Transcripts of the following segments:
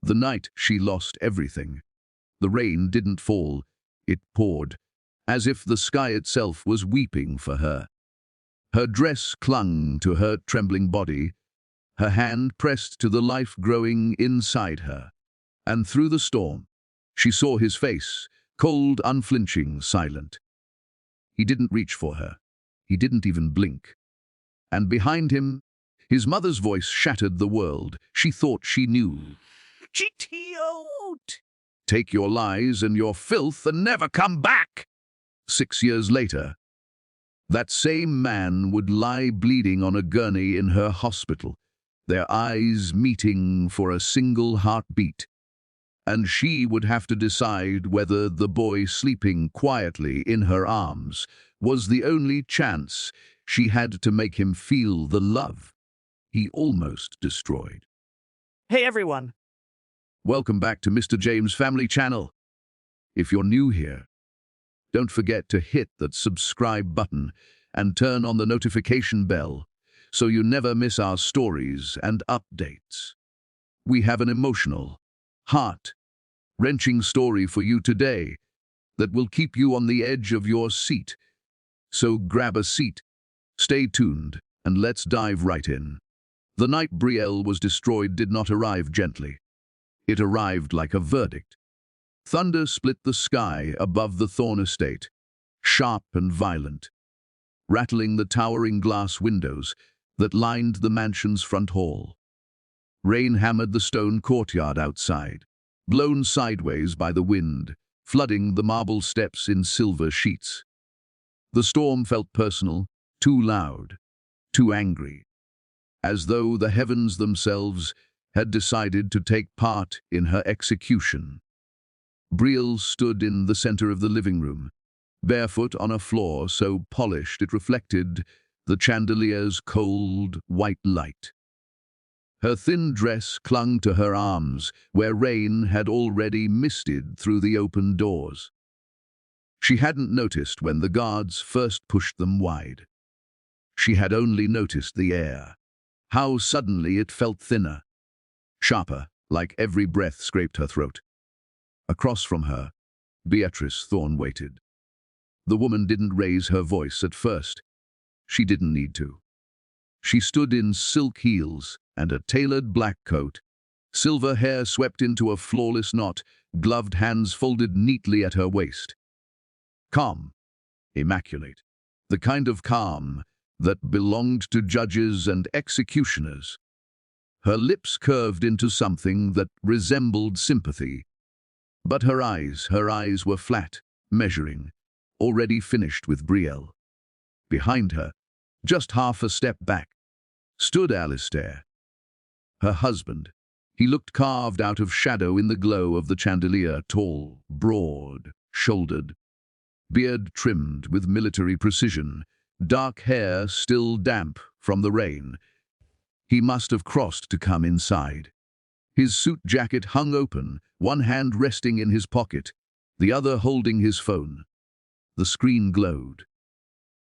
The night she lost everything. The rain didn't fall, it poured, as if the sky itself was weeping for her. Her dress clung to her trembling body, her hand pressed to the life growing inside her. And through the storm, she saw his face, cold, unflinching, silent. He didn't reach for her. He didn't even blink. And behind him, his mother's voice shattered the world. She thought she knew. GTO'd. Take your lies and your filth and never come back. 6 years later, that same man would lie bleeding on a gurney in her hospital, their eyes meeting for a single heartbeat. And she would have to decide whether the boy sleeping quietly in her arms was the only chance she had to make him feel the love he almost destroyed. Hey everyone. Welcome back to Mr. James' Family Channel. If you're new here, don't forget to hit that subscribe button and turn on the notification bell so you never miss our stories and updates. We have an emotional, heart-wrenching story for you today that will keep you on the edge of your seat. So grab a seat, stay tuned, and let's dive right in. The night Brielle was destroyed did not arrive gently. It arrived like a verdict. Thunder split the sky above the Thorne estate, sharp and violent, rattling the towering glass windows that lined the mansion's front hall. Rain hammered the stone courtyard outside, blown sideways by the wind, flooding the marble steps in silver sheets. The storm felt personal, too loud, too angry, as though the heavens themselves had decided to take part in her execution. Brielle stood in the center of the living room, barefoot on a floor so polished it reflected the chandelier's cold, white light. Her thin dress clung to her arms, where rain had already misted through the open doors. She hadn't noticed when the guards first pushed them wide. She had only noticed the air, how suddenly it felt thinner, sharper, like every breath scraped her throat. Across from her, Beatrice Thorne waited. The woman didn't raise her voice at first. She didn't need to. She stood in silk heels and a tailored black coat, silver hair swept into a flawless knot, gloved hands folded neatly at her waist. Calm, immaculate, the kind of calm that belonged to judges and executioners. Her lips curved into something that resembled sympathy. But her eyes were flat, measuring, already finished with Brielle. Behind her, just half a step back, stood Alistair. Her husband. He looked carved out of shadow in the glow of the chandelier, tall, broad-shouldered, beard trimmed with military precision, dark hair still damp from the rain. He must have crossed to come inside. His suit jacket hung open, one hand resting in his pocket, the other holding his phone. The screen glowed.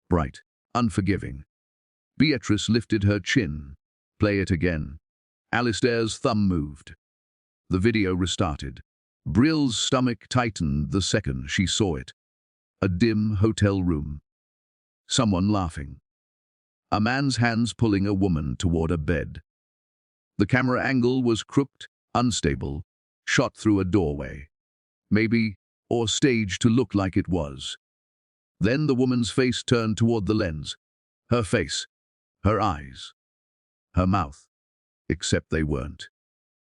Bright, unforgiving. Beatrice lifted her chin. Play it again. Alistair's thumb moved. The video restarted. Brielle's stomach tightened the second she saw it. A dim hotel room. Someone laughing. A man's hands pulling a woman toward a bed. The camera angle was crooked, unstable, shot through a doorway. Maybe, or staged to look like it was. Then the woman's face turned toward the lens. Her face, her eyes, her mouth. Except they weren't.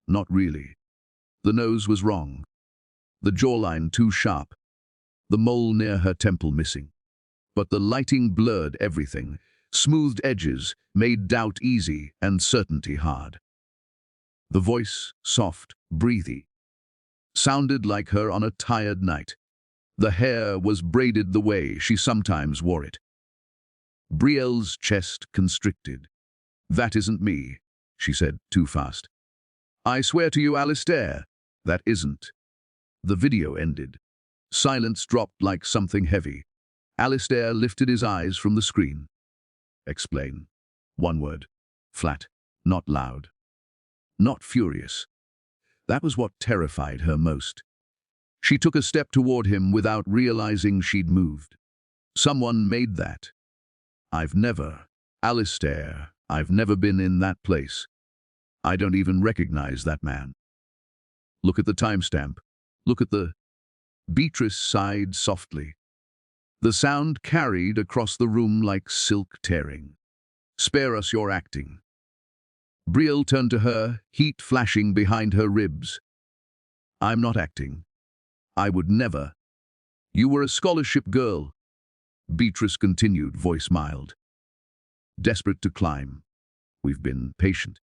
Not really. The nose was wrong. The jawline too sharp. The mole near her temple missing. But the lighting blurred everything. Smoothed edges made doubt easy and certainty hard. The voice, soft, breathy, sounded like her on a tired night. The hair was braided the way she sometimes wore it. Brielle's chest constricted. "That isn't me," she said, too fast. "I swear to you, Alistair, that isn't." The video ended. Silence dropped like something heavy. Alistair lifted his eyes from the screen. "Explain." One word. Flat, not loud. Not furious. That was what terrified her most. She took a step toward him without realizing she'd moved. Someone made that. I've never, Alistair, I've never been in that place. I don't even recognize that man. Look at the timestamp. Look at the... Beatrice sighed softly. The sound carried across the room like silk tearing. Spare us your acting. Brielle turned to her, heat flashing behind her ribs. I'm not acting. I would never. You were a scholarship girl. Beatrice continued, voice mild. Desperate to climb. We've been patient.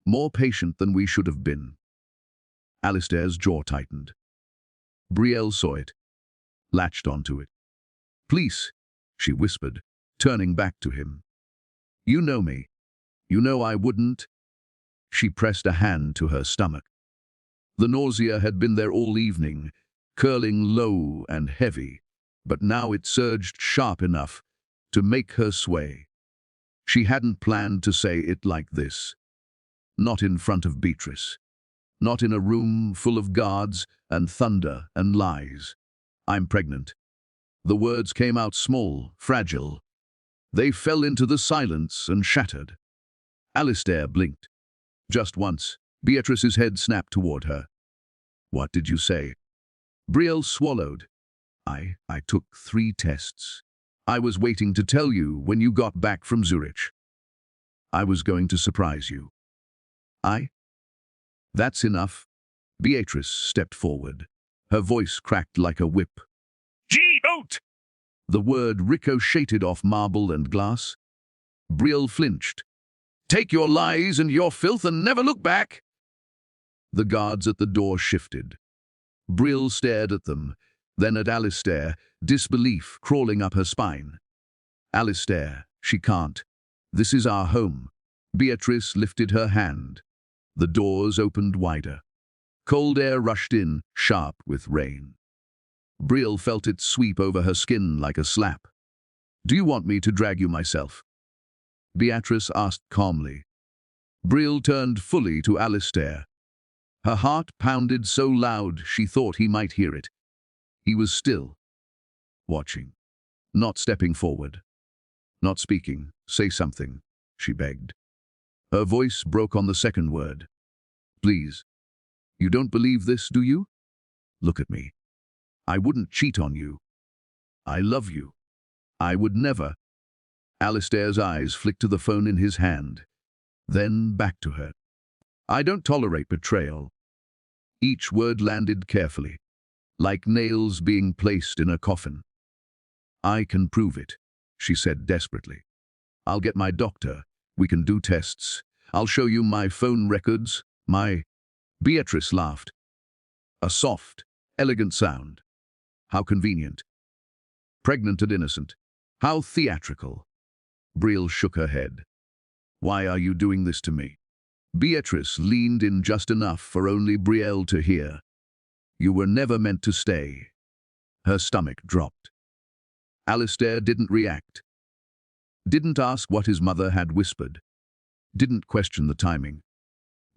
More patient than we should have been. Alistair's jaw tightened. Brielle saw it, latched onto it. Please, she whispered, turning back to him. You know me. You know I wouldn't. She pressed a hand to her stomach. The nausea had been there all evening, curling low and heavy, but now it surged sharp enough to make her sway. She hadn't planned to say it like this. Not in front of Beatrice. Not in a room full of guards and thunder and lies. I'm pregnant. The words came out small, fragile. They fell into the silence and shattered. Alistair blinked. Just once, Beatrice's head snapped toward her. What did you say? Brielle swallowed. I took 3 tests. I was waiting to tell you when you got back from Zurich. I was going to surprise you. That's enough. Beatrice stepped forward. Her voice cracked like a whip. Don't! The word ricocheted off marble and glass. Brielle flinched. Take your lies and your filth and never look back! The guards at the door shifted. Brielle stared at them, then at Alistair, disbelief crawling up her spine. Alistair, she can't. This is our home. Beatrice lifted her hand. The doors opened wider. Cold air rushed in, sharp with rain. Brielle felt it sweep over her skin like a slap. Do you want me to drag you myself? Beatrice asked calmly. Brielle turned fully to Alistair. Her heart pounded so loud she thought he might hear it. He was still, watching, not stepping forward, not speaking. Say something, she begged. Her voice broke on the second word. Please. You don't believe this, do you? Look at me. I wouldn't cheat on you. I love you. I would never. Alistair's eyes flicked to the phone in his hand, then back to her. I don't tolerate betrayal. Each word landed carefully, like nails being placed in a coffin. I can prove it, she said desperately. I'll get my doctor. We can do tests. I'll show you my phone records, my... Beatrice laughed. A soft, elegant sound. How convenient. Pregnant and innocent. How theatrical. Brielle shook her head. Why are you doing this to me? Beatrice leaned in just enough for only Brielle to hear. You were never meant to stay. Her stomach dropped. Alistair didn't react. Didn't ask what his mother had whispered. Didn't question the timing.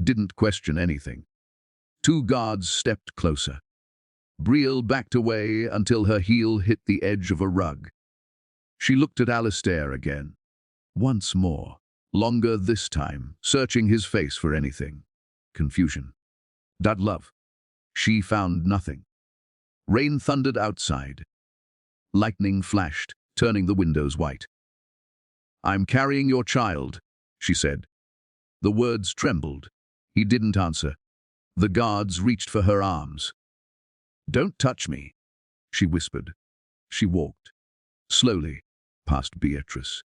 Didn't question anything. 2 guards stepped closer. Brielle backed away until her heel hit the edge of a rug. She looked at Alistair again. Once more. Longer this time, searching his face for anything. Confusion. That love. She found nothing. Rain thundered outside. Lightning flashed, turning the windows white. I'm carrying your child, she said. The words trembled. He didn't answer. The guards reached for her arms. Don't touch me, she whispered. She walked, slowly, past Beatrice,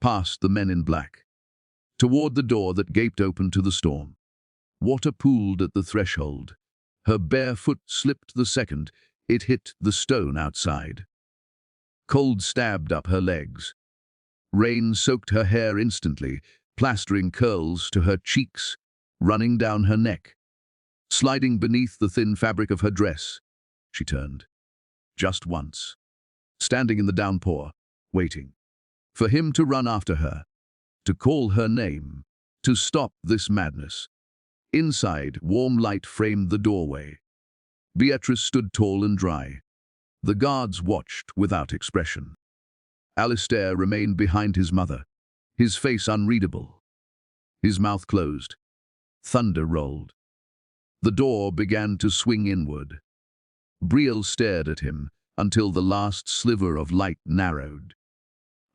past the men in black, toward the door that gaped open to the storm. Water pooled at the threshold. Her bare foot slipped the second it hit the stone outside. Cold stabbed up her legs. Rain soaked her hair instantly, plastering curls to her cheeks, running down her neck. Sliding beneath the thin fabric of her dress, she turned. Just once. Standing in the downpour, waiting. For him to run after her. To call her name. To stop this madness. Inside, warm light framed the doorway. Beatrice stood tall and dry. The guards watched without expression. Alistair remained behind his mother, his face unreadable. His mouth closed. Thunder rolled. The door began to swing inward. Brielle stared at him until the last sliver of light narrowed.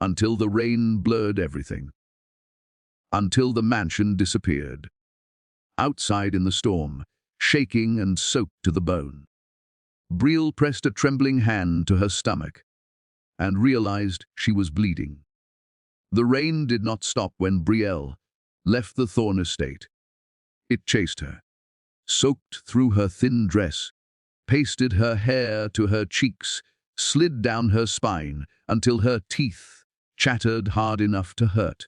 Until the rain blurred everything. Until the mansion disappeared. Outside in the storm, shaking and soaked to the bone. Brielle pressed a trembling hand to her stomach and realized she was bleeding. The rain did not stop when Brielle left the Thorn estate. It chased her, soaked through her thin dress, pasted her hair to her cheeks, slid down her spine until her teeth chattered hard enough to hurt.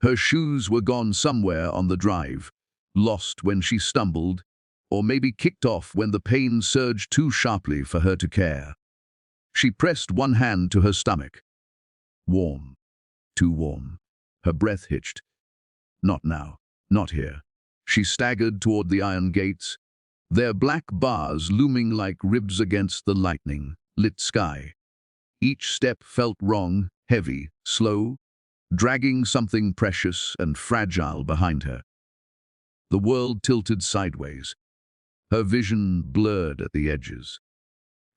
Her shoes were gone somewhere on the drive, lost when she stumbled, or maybe kicked off when the pain surged too sharply for her to care. She pressed one hand to her stomach. Warm. Too warm. Her breath hitched. Not now. Not here. She staggered toward the iron gates, their black bars looming like ribs against the lightning-lit sky. Each step felt wrong, heavy, slow, dragging something precious and fragile behind her. The world tilted sideways. Her vision blurred at the edges.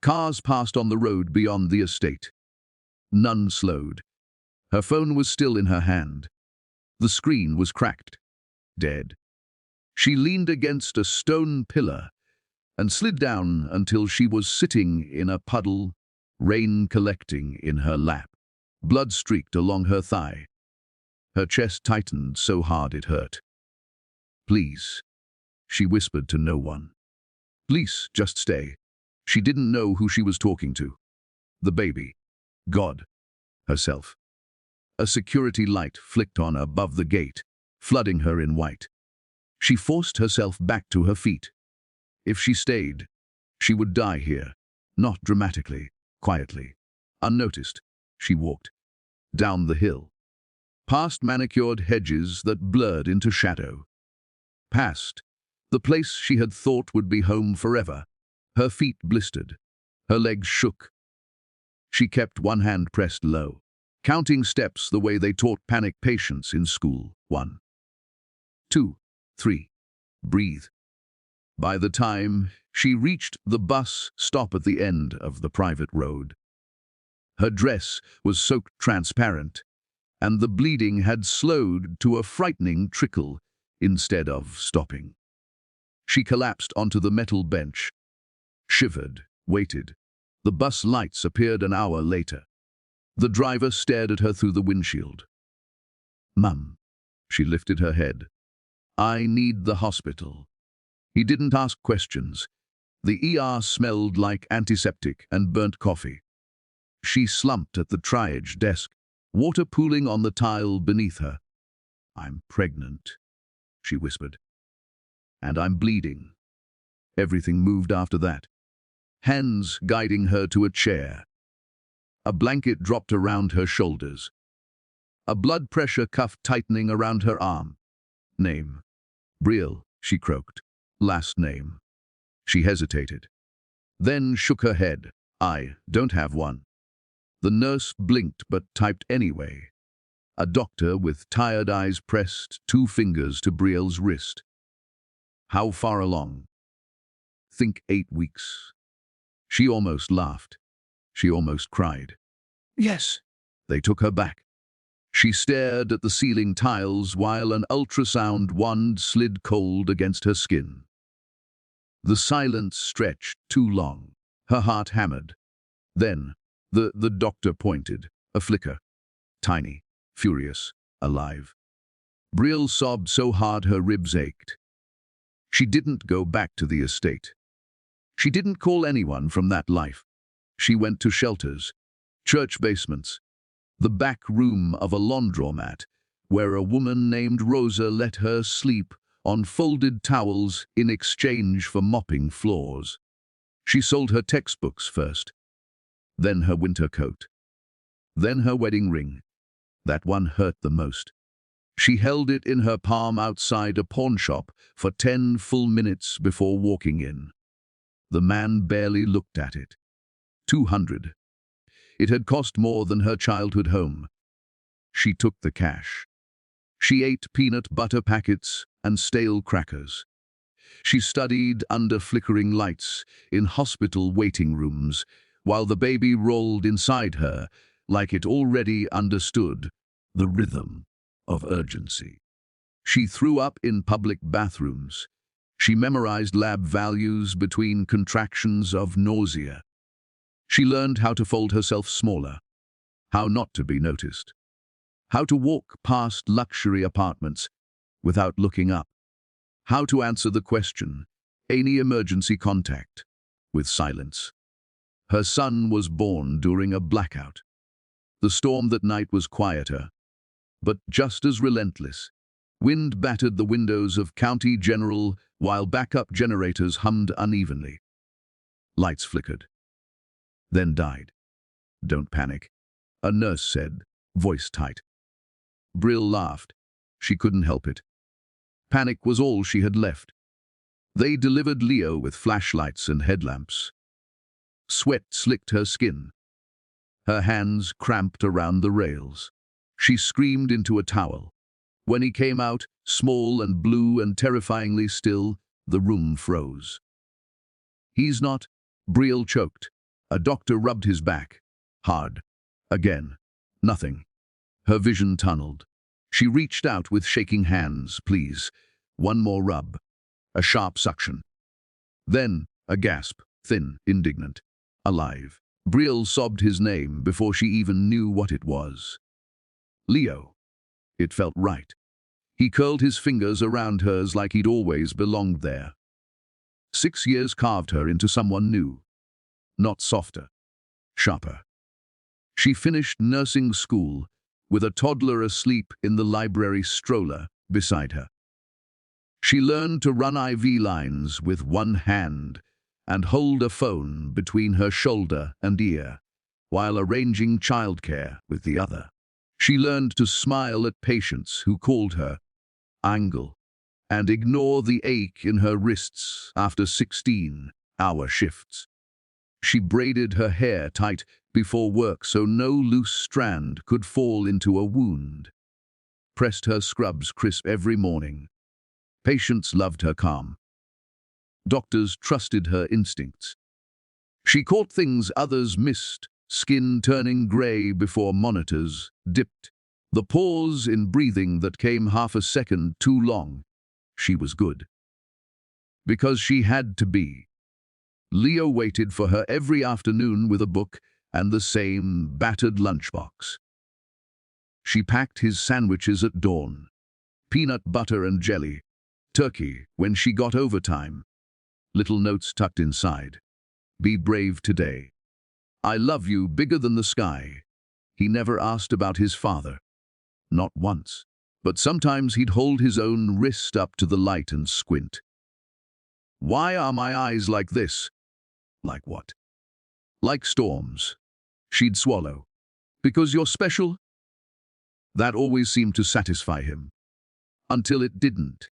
Cars passed on the road beyond the estate. None slowed. Her phone was still in her hand. The screen was cracked. Dead. She leaned against a stone pillar and slid down until she was sitting in a puddle, rain collecting in her lap. Blood streaked along her thigh. Her chest tightened so hard it hurt. "Please," she whispered to no one. "Please, just stay." She didn't know who she was talking to. The baby. God. Herself. A security light flicked on above the gate, flooding her in white. She forced herself back to her feet. If she stayed, she would die here. Not dramatically, quietly. Unnoticed, she walked. Down the hill. Past manicured hedges that blurred into shadow. Past the place she had thought would be home forever. Her feet blistered. Her legs shook. She kept one hand pressed low, counting steps the way they taught panic patients in school. 1, 2, 3. Breathe. By the time she reached the bus stop at the end of the private road, her dress was soaked transparent, and the bleeding had slowed to a frightening trickle instead of stopping. She collapsed onto the metal bench, shivered, waited. The bus lights appeared an hour later. The driver stared at her through the windshield. "Mum." She lifted her head. "I need the hospital." He didn't ask questions. The ER smelled like antiseptic and burnt coffee. She slumped at the triage desk, water pooling on the tile beneath her. "I'm pregnant," she whispered. "And I'm bleeding." Everything moved after that. Hands guiding her to a chair. A blanket dropped around her shoulders. A blood pressure cuff tightening around her arm. "Name." "Brielle," she croaked. "Last name." She hesitated. Then shook her head. "I don't have one." The nurse blinked but typed anyway. A doctor with tired eyes pressed 2 fingers to Brielle's wrist. "How far along?" "Think 8 weeks." She almost laughed. She almost cried. "Yes." They took her back. She stared at the ceiling tiles while an ultrasound wand slid cold against her skin. The silence stretched too long. Her heart hammered. Then, the doctor pointed, a flicker. Tiny, furious, alive. Brielle sobbed so hard her ribs ached. She didn't go back to the estate. She didn't call anyone from that life. She went to shelters, church basements, the back room of a laundromat, where a woman named Rosa let her sleep on folded towels in exchange for mopping floors. She sold her textbooks first, then her winter coat, then her wedding ring. That one hurt the most. She held it in her palm outside a pawn shop for 10 full minutes before walking in. The man barely looked at it. 200. It had cost more than her childhood home. She took the cash. She ate peanut butter packets and stale crackers. She studied under flickering lights in hospital waiting rooms while the baby rolled inside her like it already understood the rhythm of urgency. She threw up in public bathrooms. She memorized lab values between contractions of nausea. She learned how to fold herself smaller, how not to be noticed, how to walk past luxury apartments without looking up, how to answer the question, any emergency contact, with silence. Her son was born during a blackout. The storm that night was quieter, but just as relentless. Wind battered the windows of County General while backup generators hummed unevenly. Lights flickered, then died. "Don't panic," a nurse said, voice tight. Brill laughed. She couldn't help it. Panic was all she had left. They delivered Leo with flashlights and headlamps. Sweat slicked her skin. Her hands cramped around the rails. She screamed into a towel. When he came out, small and blue and terrifyingly still, the room froze. "He's not," Brill choked. A doctor rubbed his back. Hard. Again. Nothing. Her vision tunneled. She reached out with shaking hands. "Please." One more rub. A sharp suction. Then a gasp, thin, indignant. "Alive." Brill sobbed his name before she even knew what it was. Leo. It felt right. He curled his fingers around hers like he'd always belonged there. 6 years carved her into someone new. Not softer, sharper. She finished nursing school with a toddler asleep in the library stroller beside her. She learned to run IV lines with one hand and hold a phone between her shoulder and ear while arranging childcare with the other. She learned to smile at patients who called her Angle and ignore the ache in her wrists after 16-hour shifts. She braided her hair tight before work so no loose strand could fall into a wound. Pressed her scrubs crisp every morning. Patients loved her calm. Doctors trusted her instincts. She caught things others missed, skin turning gray before monitors dipped. The pause in breathing that came half a second too long. She was good. Because she had to be. Leo waited for her every afternoon with a book and the same battered lunchbox. She packed his sandwiches at dawn. Peanut butter and jelly. Turkey when she got overtime. Little notes tucked inside. "Be brave today. I love you bigger than the sky." He never asked about his father. Not once. But sometimes he'd hold his own wrist up to the light and squint. "Why are my eyes like this?" "Like what?" "Like storms." She'd swallow. "Because you're special?" That always seemed to satisfy him. Until it didn't.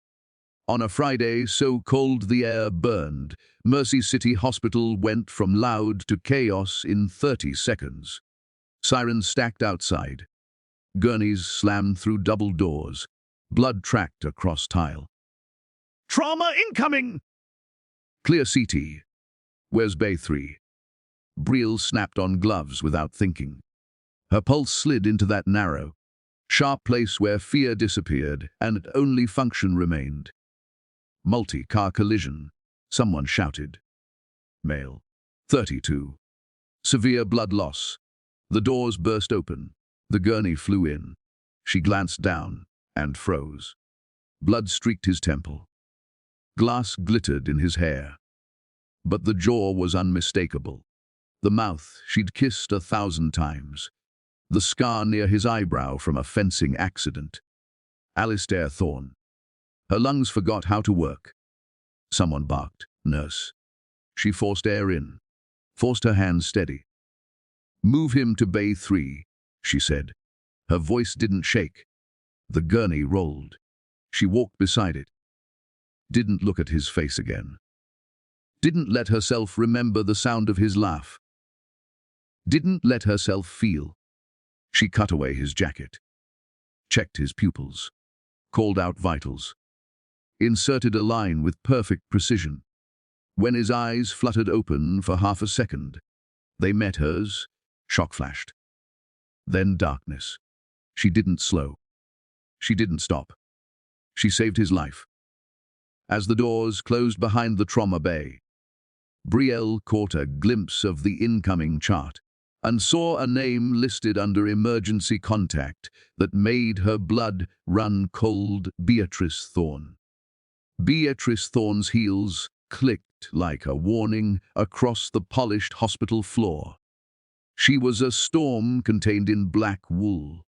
On a Friday, so cold the air burned, Mercy City Hospital went from loud to chaos in 30 seconds. Sirens stacked outside. Gurneys slammed through double doors. Blood tracked across tile. "Trauma incoming!" "Clear CT. Where's Bay 3? Brill snapped on gloves without thinking. Her pulse slid into that narrow, sharp place where fear disappeared and only function remained. Multi-car collision. Someone shouted. Male. 32. Severe blood loss. The doors burst open. The gurney flew in. She glanced down and froze. Blood streaked his temple. Glass glittered in his hair. But the jaw was unmistakable. The mouth she'd kissed 1,000 times. The scar near his eyebrow from a fencing accident. Alistair Thorne. Her lungs forgot how to work. Someone barked. Nurse. She forced air in. Forced her hands steady. "Move him to Bay 3, she said. Her voice didn't shake. The gurney rolled. She walked beside it. Didn't look at his face again. Didn't let herself remember the sound of his laugh. Didn't let herself feel. She cut away his jacket, checked his pupils, called out vitals, inserted a line with perfect precision. When his eyes fluttered open for half a second, they met hers, shock flashed. Then darkness. She didn't slow. She didn't stop. She saved his life. As the doors closed behind the trauma bay, Brielle caught a glimpse of the incoming chart and saw a name listed under emergency contact that made her blood run cold: Beatrice Thorne. Beatrice Thorne's heels clicked like a warning across the polished hospital floor. She was a storm contained in black wool,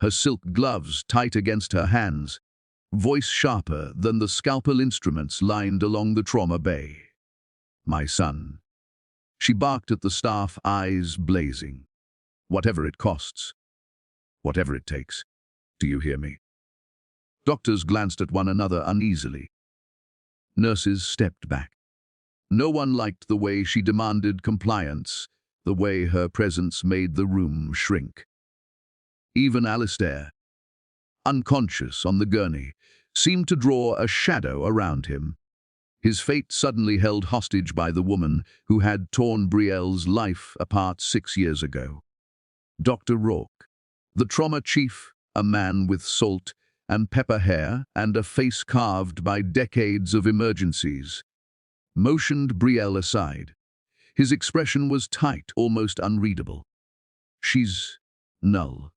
her silk gloves tight against her hands, voice sharper than the scalpel instruments lined along the trauma bay. "My son." She barked at the staff, eyes blazing. "Whatever it costs. Whatever it takes. Do you hear me?" Doctors glanced at one another uneasily. Nurses stepped back. No one liked the way she demanded compliance, the way her presence made the room shrink. Even Alistair, unconscious on the gurney, seemed to draw a shadow around him. His fate suddenly held hostage by the woman who had torn Brielle's life apart 6 years ago. Dr. Rourke, the trauma chief, a man with salt and pepper hair and a face carved by decades of emergencies, motioned Brielle aside. His expression was tight, almost unreadable. "She's null."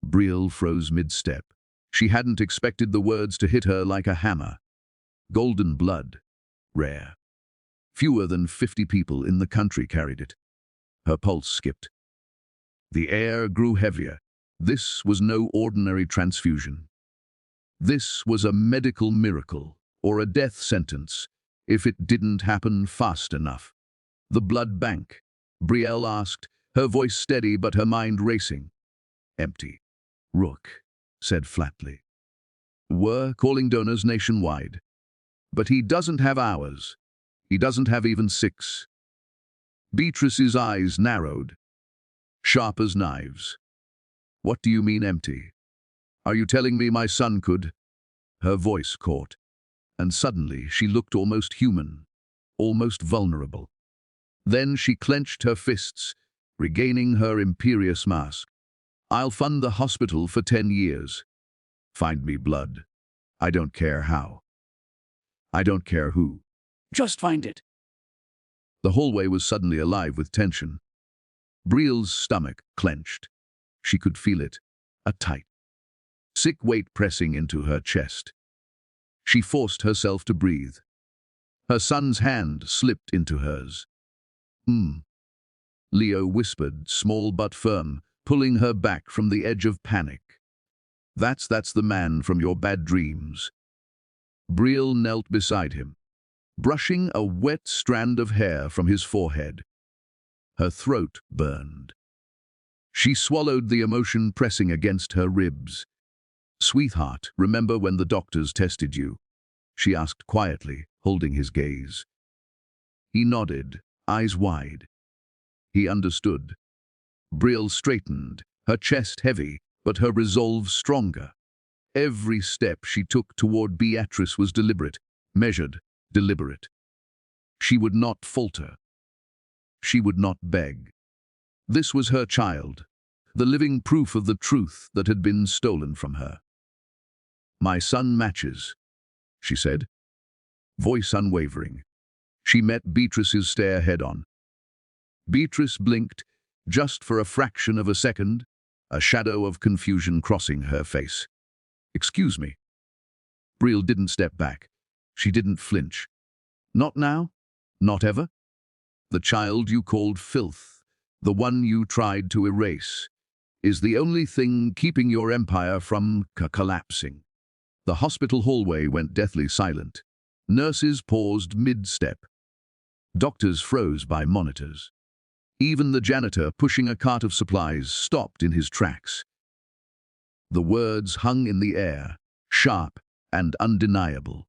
Brielle froze mid-step. She hadn't expected the words to hit her like a hammer. Golden blood. Rare. Fewer than 50 people in the country carried it. Her pulse skipped. The air grew heavier. This was no ordinary transfusion. This was a medical miracle, or a death sentence, if it didn't happen fast enough. "The blood bank?" Brielle asked, her voice steady but her mind racing. "Empty," Rourke said flatly. "We're calling donors nationwide. But he doesn't have hours. He doesn't have even 6. Beatrice's eyes narrowed, sharp as knives. "What do you mean empty? Are you telling me my son could?" Her voice caught, and suddenly she looked almost human, almost vulnerable. Then she clenched her fists, regaining her imperious mask. "I'll fund the hospital for 10 years. Find me blood. I don't care how. I don't care who. Just find it." The hallway was suddenly alive with tension. Brielle's stomach clenched. She could feel it, a tight, sick weight pressing into her chest. She forced herself to breathe. Her son's hand slipped into hers. Leo whispered, small but firm, pulling her back from the edge of panic. That's the man from your bad dreams." Brielle knelt beside him, brushing a wet strand of hair from his forehead. Her throat burned. She swallowed the emotion pressing against her ribs. "Sweetheart, remember when the doctors tested you?" she asked quietly, holding his gaze. He nodded, eyes wide. He understood. Brielle straightened, her chest heavy, but her resolve stronger. Every step she took toward Beatrice was deliberate, measured, deliberate. She would not falter. She would not beg. This was her child, the living proof of the truth that had been stolen from her. "My son matches," she said, voice unwavering. She met Beatrice's stare head-on. Beatrice blinked, just for a fraction of a second, a shadow of confusion crossing her face. "Excuse me." Brielle didn't step back. She didn't flinch. "Not now? Not ever? The child you called filth, the one you tried to erase, is the only thing keeping your empire from collapsing." The hospital hallway went deathly silent. Nurses paused mid-step. Doctors froze by monitors. Even the janitor pushing a cart of supplies stopped in his tracks. The words hung in the air, sharp and undeniable.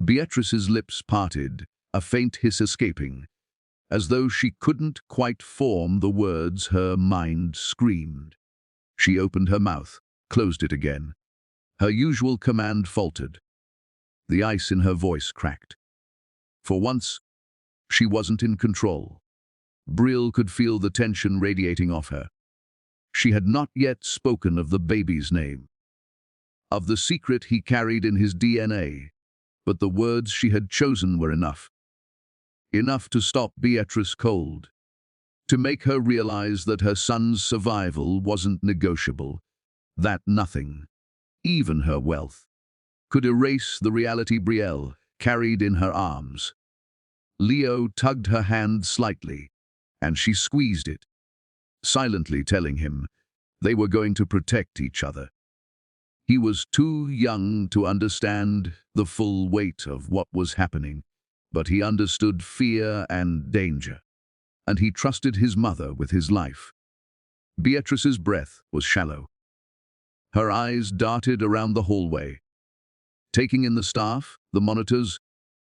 Beatrice's lips parted, a faint hiss escaping, as though she couldn't quite form the words her mind screamed. She opened her mouth, closed it again. Her usual command faltered. The ice in her voice cracked. For once, she wasn't in control. Brill could feel the tension radiating off her. She had not yet spoken of the baby's name, of the secret he carried in his DNA, but the words she had chosen were enough. Enough to stop Beatrice cold, to make her realize that her son's survival wasn't negotiable, that nothing, even her wealth, could erase the reality Brielle carried in her arms. Leo tugged her hand slightly, and she squeezed it, silently telling him they were going to protect each other. He was too young to understand the full weight of what was happening, but he understood fear and danger, and he trusted his mother with his life. Beatrice's breath was shallow. Her eyes darted around the hallway, taking in the staff, the monitors,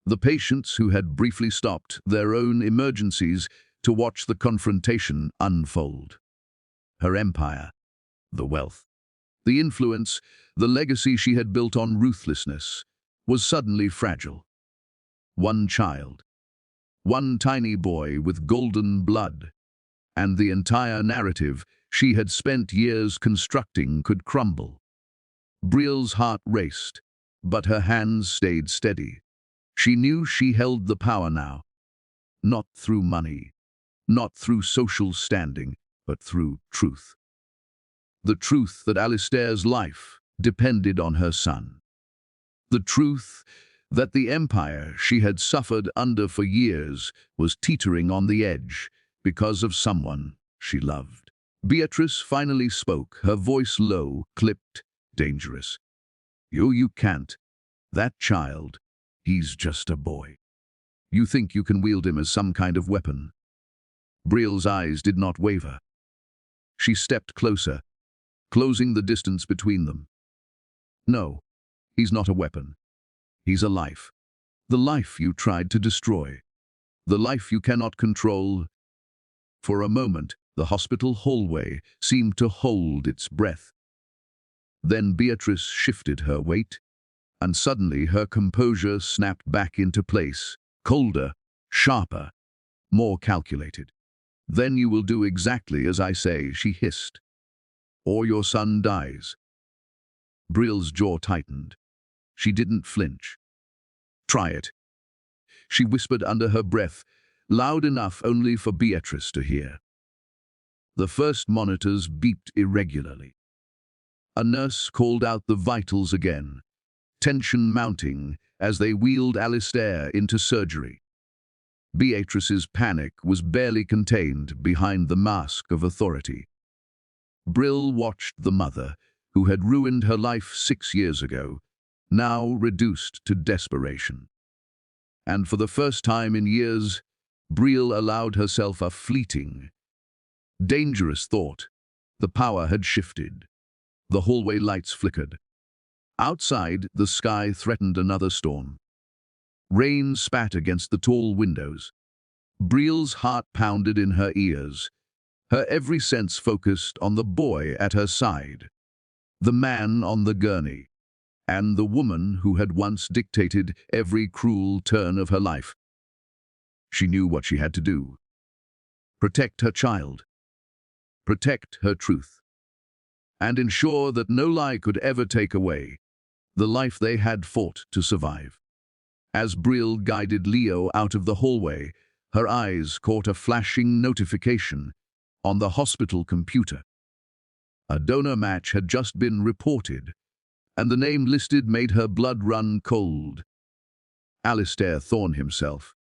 the patients who had briefly stopped their own emergencies to watch the confrontation unfold. Her empire, the wealth, the influence, the legacy she had built on ruthlessness, was suddenly fragile. One child, one tiny boy with golden blood, and the entire narrative she had spent years constructing could crumble. Brill's heart raced, but her hands stayed steady. She knew she held the power now, not through money, not through social standing, but through truth. The truth that Alistair's life depended on her son. The truth that the empire she had suffered under for years was teetering on the edge because of someone she loved. Beatrice finally spoke, her voice low, clipped, dangerous. You can't. That child, he's just a boy. You think you can wield him as some kind of weapon. Brill's eyes did not waver. She stepped closer, closing the distance between them. No, he's not a weapon. He's a life. The life you tried to destroy. The life you cannot control. For a moment, the hospital hallway seemed to hold its breath. Then Beatrice shifted her weight, and suddenly her composure snapped back into place, colder, sharper, more calculated. Then you will do exactly as I say, she hissed, or your son dies. Brill's jaw tightened. She didn't flinch. Try it, she whispered under her breath, loud enough only for Beatrice to hear. The first monitors beeped irregularly. A nurse called out the vitals again, tension mounting as they wheeled Alistair into surgery. Beatrice's panic was barely contained behind the mask of authority. Brill watched the mother, who had ruined her life 6 years ago, now reduced to desperation. And for the first time in years, Brill allowed herself a fleeting, dangerous thought. The power had shifted. The hallway lights flickered. Outside, the sky threatened another storm. Rain spat against the tall windows. Brill's heart pounded in her ears, her every sense focused on the boy at her side, the man on the gurney, and the woman who had once dictated every cruel turn of her life. She knew what she had to do. Protect her child. Protect her truth. And ensure that no lie could ever take away the life they had fought to survive. As Brill guided Leo out of the hallway, her eyes caught a flashing notification on the hospital computer. A donor match had just been reported, and the name listed made her blood run cold. Alistair Thorne himself.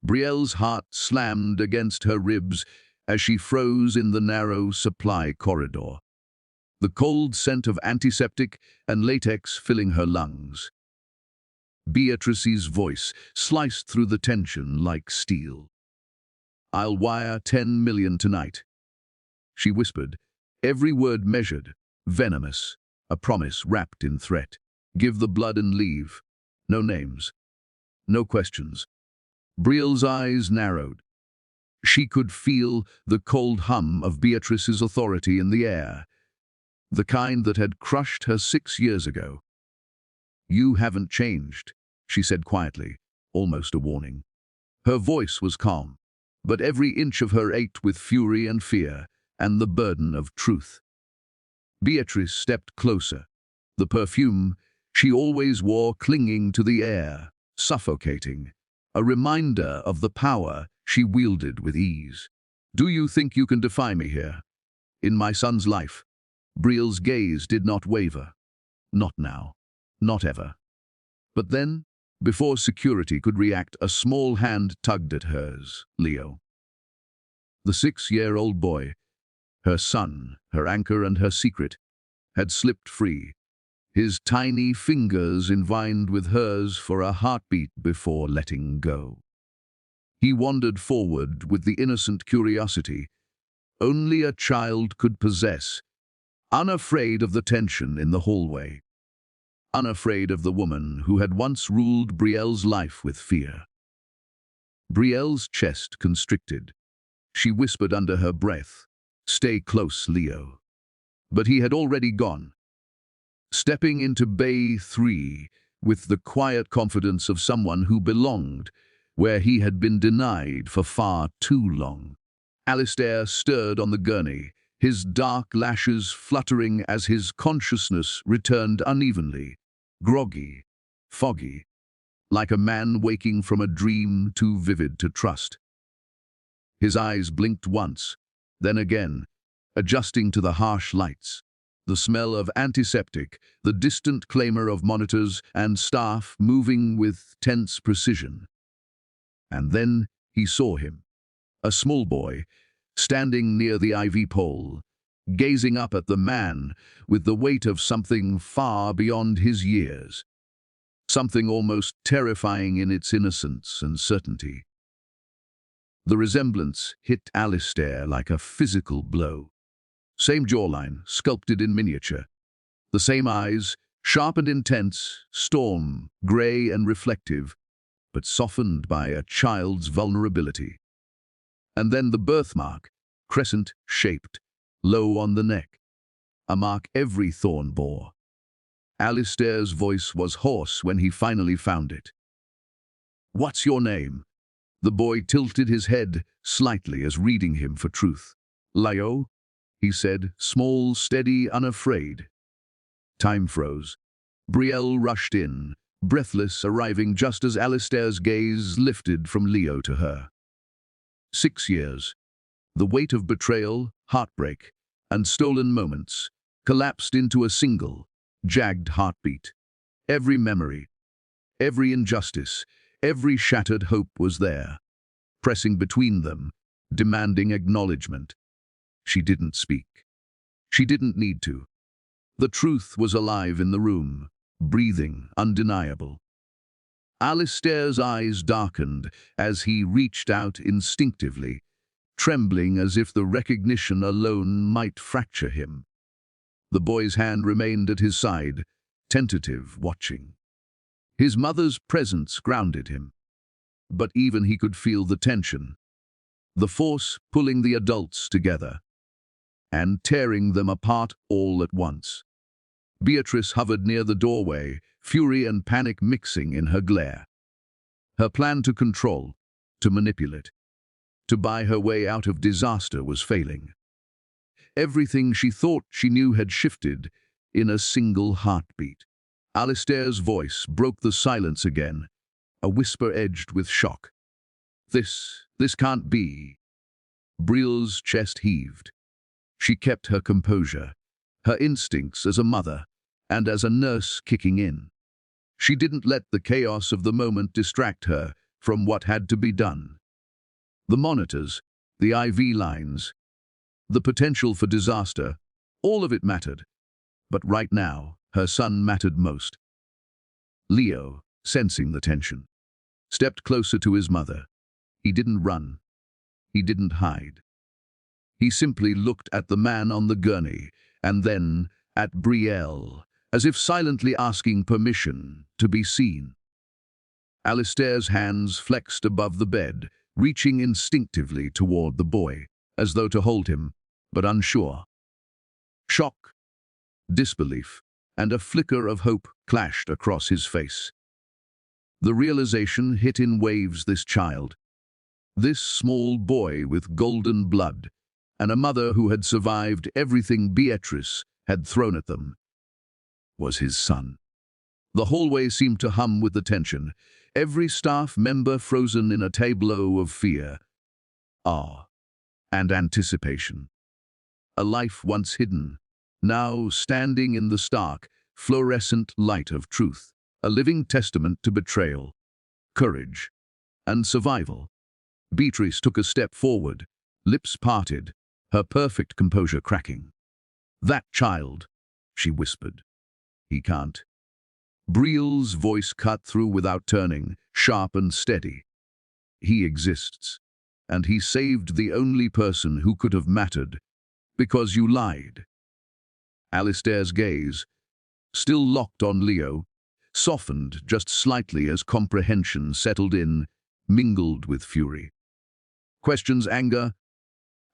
Brielle's heart slammed against her ribs as she froze in the narrow supply corridor, the cold scent of antiseptic and latex filling her lungs. Beatrice's voice sliced through the tension like steel. "I'll wire 10 million tonight," she whispered, every word measured, venomous, a promise wrapped in threat. Give the blood and leave. No names. No questions. Brielle's eyes narrowed. She could feel the cold hum of Beatrice's authority in the air, the kind that had crushed her 6 years ago. "You haven't changed," she said quietly, almost a warning. Her voice was calm, but every inch of her ached with fury and fear, and the burden of truth. Beatrice stepped closer, the perfume she always wore clinging to the air, suffocating, a reminder of the power she wielded with ease. "Do you think you can defy me here? In my son's life?" Brielle's gaze did not waver. Not now. Not ever. But then, before security could react, a small hand tugged at hers. Leo. The 6-year-old boy, her son, her anchor and her secret, had slipped free, his tiny fingers entwined with hers for a heartbeat before letting go. He wandered forward with the innocent curiosity only a child could possess, unafraid of the tension in the hallway, unafraid of the woman who had once ruled Brielle's life with fear. Brielle's chest constricted. She whispered under her breath, "Stay close, Leo." But he had already gone, stepping into Bay 3 with the quiet confidence of someone who belonged where he had been denied for far too long. Alistair stirred on the gurney, his dark lashes fluttering as his consciousness returned unevenly, groggy, foggy, like a man waking from a dream too vivid to trust. His eyes blinked once, then again, adjusting to the harsh lights, the smell of antiseptic, the distant clamor of monitors and staff moving with tense precision. And then he saw him, a small boy, standing near the IV pole, gazing up at the man with the weight of something far beyond his years, something almost terrifying in its innocence and certainty. The resemblance hit Alistair like a physical blow. Same jawline, sculpted in miniature. The same eyes, sharp and intense, storm, grey and reflective, but softened by a child's vulnerability. And then the birthmark, crescent-shaped, low on the neck, a mark every thorn bore. Alistair's voice was hoarse when he finally found it. "What's your name?" The boy tilted his head slightly as reading him for truth. "Leo," he said, small, steady, unafraid. Time froze. Brielle rushed in, breathless, arriving just as Alistair's gaze lifted from Leo to her. 6 years. The weight of betrayal, heartbreak, and stolen moments collapsed into a single, jagged heartbeat. Every memory, every injustice, every shattered hope was there, pressing between them, demanding acknowledgement. She didn't speak. She didn't need to. The truth was alive in the room, breathing, undeniable. Alistair's eyes darkened as he reached out instinctively, trembling as if the recognition alone might fracture him. The boy's hand remained at his side, tentative, watching. His mother's presence grounded him, but even he could feel the tension, the force pulling the adults together and tearing them apart all at once. Beatrice hovered near the doorway, fury and panic mixing in her glare. Her plan to control, to manipulate, to buy her way out of disaster was failing. Everything she thought she knew had shifted in a single heartbeat. Alistair's voice broke the silence again, a whisper edged with shock. This can't be." Brielle's chest heaved. She kept her composure, her instincts as a mother and as a nurse kicking in. She didn't let the chaos of the moment distract her from what had to be done. The monitors, the IV lines, the potential for disaster, all of it mattered. But right now, her son mattered most. Leo, sensing the tension, stepped closer to his mother. He didn't run. He didn't hide. He simply looked at the man on the gurney, and then at Brielle, as if silently asking permission to be seen. Alistair's hands flexed above the bed, reaching instinctively toward the boy, as though to hold him, but unsure. Shock, disbelief, and a flicker of hope clashed across his face. The realization hit in waves this child. This small boy with golden blood, and a mother who had survived everything Beatrice had thrown at them, was his son. The hallway seemed to hum with the tension, every staff member frozen in a tableau of fear, awe, and anticipation. A life once hidden, now standing in the stark, fluorescent light of truth, a living testament to betrayal, courage, and survival. Beatrice took a step forward, lips parted, her perfect composure cracking. "That child," she whispered. "He can't." Brielle's voice cut through without turning, sharp and steady. "He exists, and he saved the only person who could have mattered, because you lied." Alistair's gaze, still locked on Leo, softened just slightly as comprehension settled in, mingled with fury. Questions, anger,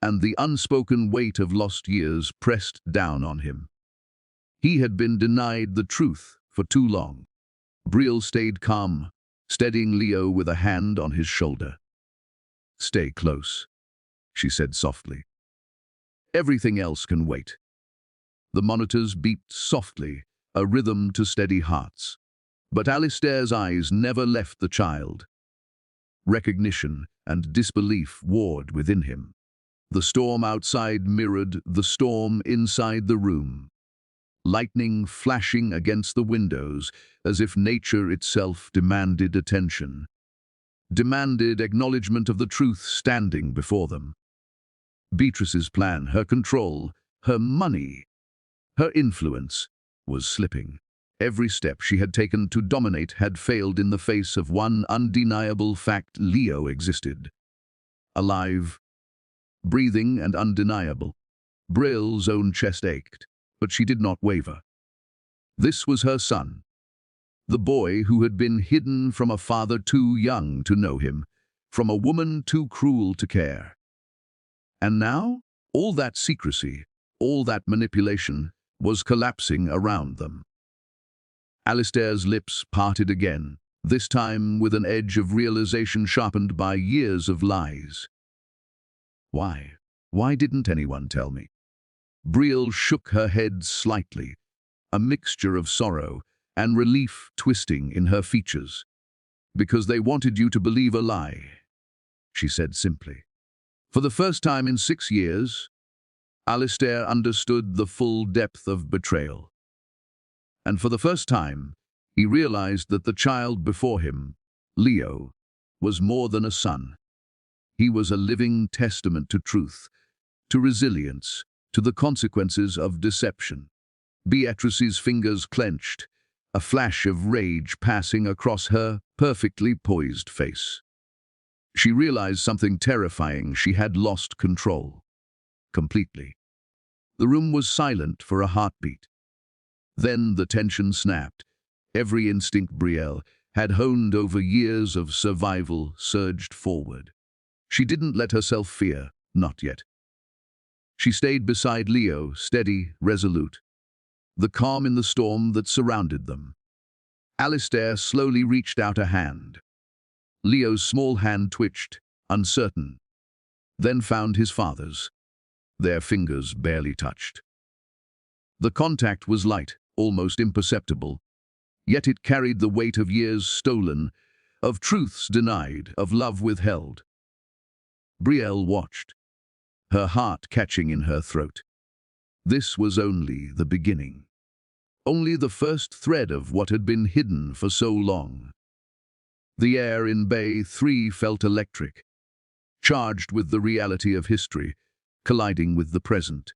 and the unspoken weight of lost years pressed down on him. He had been denied the truth for too long. Brielle stayed calm, steadying Leo with a hand on his shoulder. "Stay close," she said softly. "Everything else can wait." The monitors beeped softly, a rhythm to steady hearts. But Alistair's eyes never left the child. Recognition and disbelief warred within him. The storm outside mirrored the storm inside the room. Lightning flashing against the windows as if nature itself demanded attention. Demanded acknowledgement of the truth standing before them. Beatrice's plan, her control, her money, her influence, was slipping. Every step she had taken to dominate had failed in the face of one undeniable fact: Leo existed. Alive, breathing and undeniable. Brielle's own chest ached, but she did not waver. This was her son, the boy who had been hidden from a father too young to know him, from a woman too cruel to care. And now, all that secrecy, all that manipulation, was collapsing around them. Alistair's lips parted again, this time with an edge of realization sharpened by years of lies. Why? Why didn't anyone tell me? Brielle shook her head slightly, a mixture of sorrow and relief twisting in her features. "Because they wanted you to believe a lie," she said simply. For the first time in 6 years, Alistair understood the full depth of betrayal. And for the first time, he realized that the child before him, Leo, was more than a son. He was a living testament to truth, to resilience, to the consequences of deception. Beatrice's fingers clenched, a flash of rage passing across her perfectly poised face. She realized something terrifying: she had lost control. Completely. The room was silent for a heartbeat. Then the tension snapped. Every instinct Brielle had honed over years of survival surged forward. She didn't let herself fear, not yet. She stayed beside Leo, steady, resolute, the calm in the storm that surrounded them. Alistair slowly reached out a hand. Leo's small hand twitched, uncertain, then found his father's. Their fingers barely touched. The contact was light, almost imperceptible, yet it carried the weight of years stolen, of truths denied, of love withheld. Brielle watched, her heart catching in her throat. This was only the beginning. Only the first thread of what had been hidden for so long. The air in Bay 3 felt electric, charged with the reality of history, colliding with the present.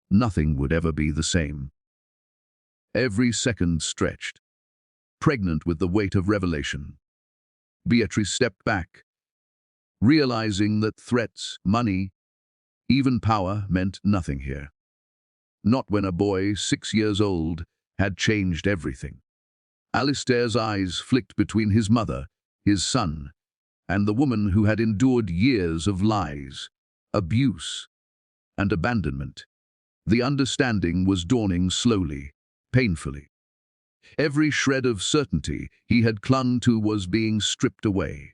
Nothing would ever be the same. Every second stretched, pregnant with the weight of revelation. Beatrice stepped back, realizing that threats, money, even power meant nothing here. Not when a boy 6 years old had changed everything. Alistair's eyes flicked between his mother, his son, and the woman who had endured years of lies, abuse, and abandonment. The understanding was dawning slowly, painfully. Every shred of certainty he had clung to was being stripped away.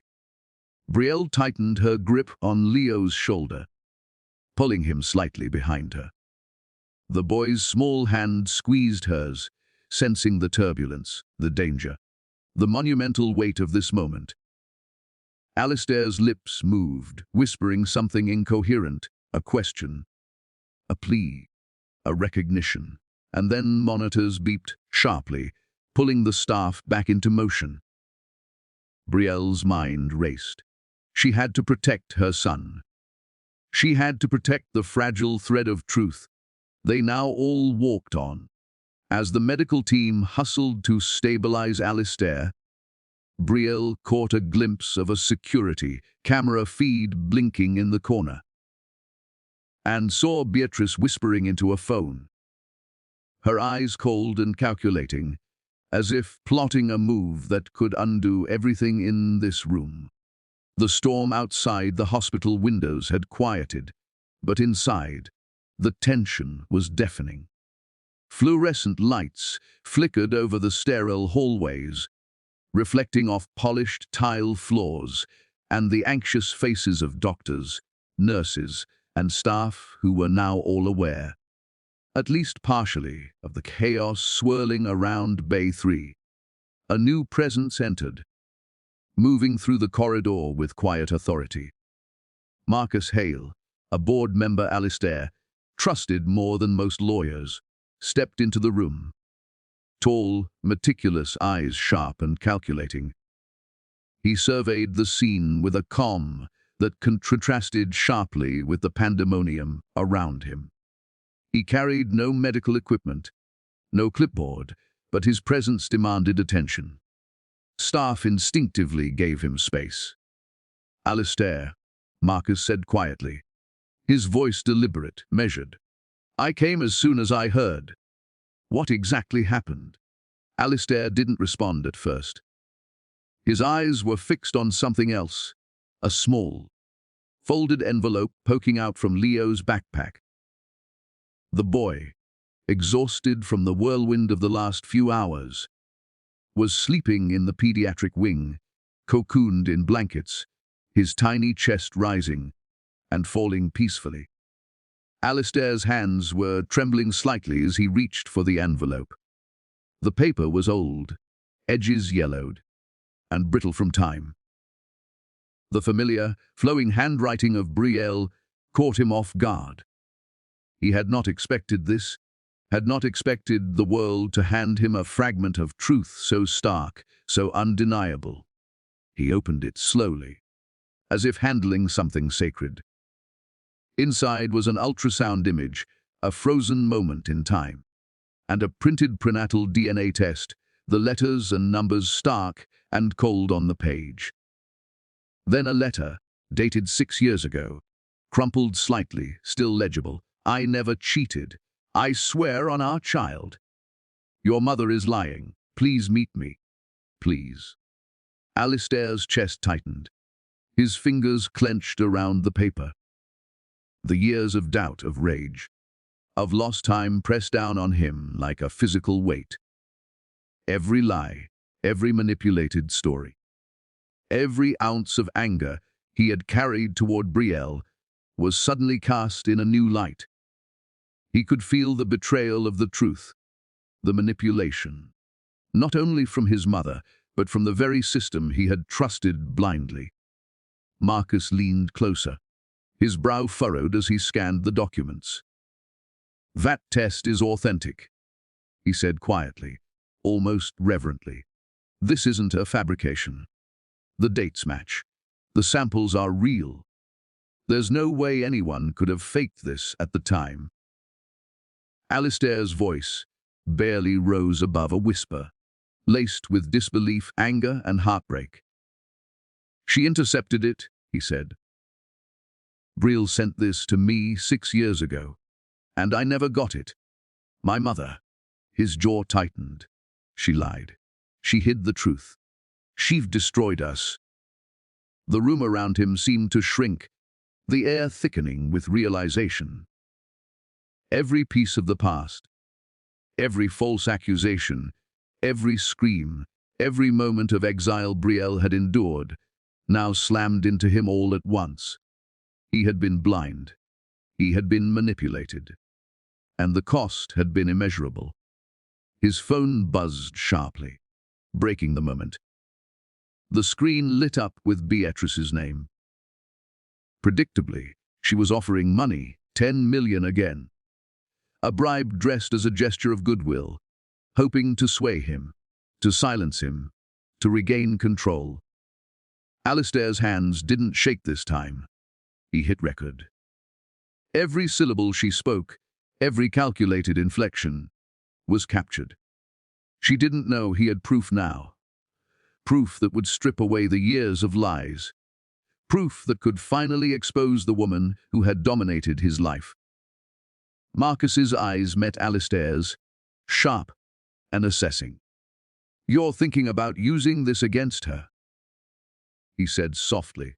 Brielle tightened her grip on Leo's shoulder, pulling him slightly behind her. The boy's small hand squeezed hers, sensing the turbulence, the danger, the monumental weight of this moment. Alistair's lips moved, whispering something incoherent, a question, a plea, a recognition, and then monitors beeped sharply, pulling the staff back into motion. Brielle's mind raced. She had to protect her son. She had to protect the fragile thread of truth they now all walked on. As the medical team hustled to stabilize Alistair, Brielle caught a glimpse of a security camera feed blinking in the corner, and saw Beatrice whispering into a phone, her eyes cold and calculating, as if plotting a move that could undo everything in this room. The storm outside the hospital windows had quieted, but inside, the tension was deafening. Fluorescent lights flickered over the sterile hallways, reflecting off polished tile floors and the anxious faces of doctors, nurses, and staff who were now all aware, at least partially, of the chaos swirling around Bay 3. A new presence entered, moving through the corridor with quiet authority. Marcus Hale, a board member Alistair trusted more than most lawyers, stepped into the room. Tall, meticulous, eyes sharp and calculating. He surveyed the scene with a calm that contrasted sharply with the pandemonium around him. He carried no medical equipment, no clipboard, but his presence demanded attention. Staff instinctively gave him space. "Alistair," Marcus said quietly, his voice deliberate, measured. "I came as soon as I heard." "What exactly happened?" Alistair didn't respond at first. His eyes were fixed on something else, a small, folded envelope poking out from Leo's backpack. The boy, exhausted from the whirlwind of the last few hours, was sleeping in the pediatric wing, cocooned in blankets, his tiny chest rising and falling peacefully. Alistair's hands were trembling slightly as he reached for the envelope. The paper was old, edges yellowed, and brittle from time. The familiar, flowing handwriting of Brielle caught him off guard. He had not expected this, had not expected the world to hand him a fragment of truth so stark, so undeniable. He opened it slowly, as if handling something sacred. Inside was an ultrasound image, a frozen moment in time, and a printed prenatal DNA test, the letters and numbers stark and cold on the page. Then a letter, dated 6 years ago, crumpled slightly, still legible. "I never cheated. I swear on our child. Your mother is lying. Please meet me. Please." Alistair's chest tightened. His fingers clenched around the paper. The years of doubt, of rage, of lost time pressed down on him like a physical weight. Every lie, every manipulated story, every ounce of anger he had carried toward Brielle was suddenly cast in a new light. He could feel the betrayal of the truth, the manipulation, not only from his mother, but from the very system he had trusted blindly. Marcus leaned closer, his brow furrowed as he scanned the documents. "That test is authentic," he said quietly, almost reverently. "This isn't a fabrication. The dates match. The samples are real. There's no way anyone could have faked this at the time." Alistair's voice barely rose above a whisper, laced with disbelief, anger, and heartbreak. "She intercepted it," he said. "Brielle sent this to me 6 years ago, and I never got it. My mother. His jaw tightened. She lied. She hid the truth. She've destroyed us. The room around him seemed to shrink, the air thickening with realization. Every piece of the past, every false accusation, every scream, every moment of exile Brielle had endured, now slammed into him all at once. He had been blind. He had been manipulated. And the cost had been immeasurable. His phone buzzed sharply, breaking the moment. The screen lit up with Beatrice's name. Predictably, she was offering money, 10 million again. A bribe dressed as a gesture of goodwill, hoping to sway him, to silence him, to regain control. Alistair's hands didn't shake this time. He hit record. Every syllable she spoke, every calculated inflection, was captured. She didn't know he had proof now. Proof that would strip away the years of lies. Proof that could finally expose the woman who had dominated his life. Marcus's eyes met Alistair's, sharp and assessing. "You're thinking about using this against her," he said softly,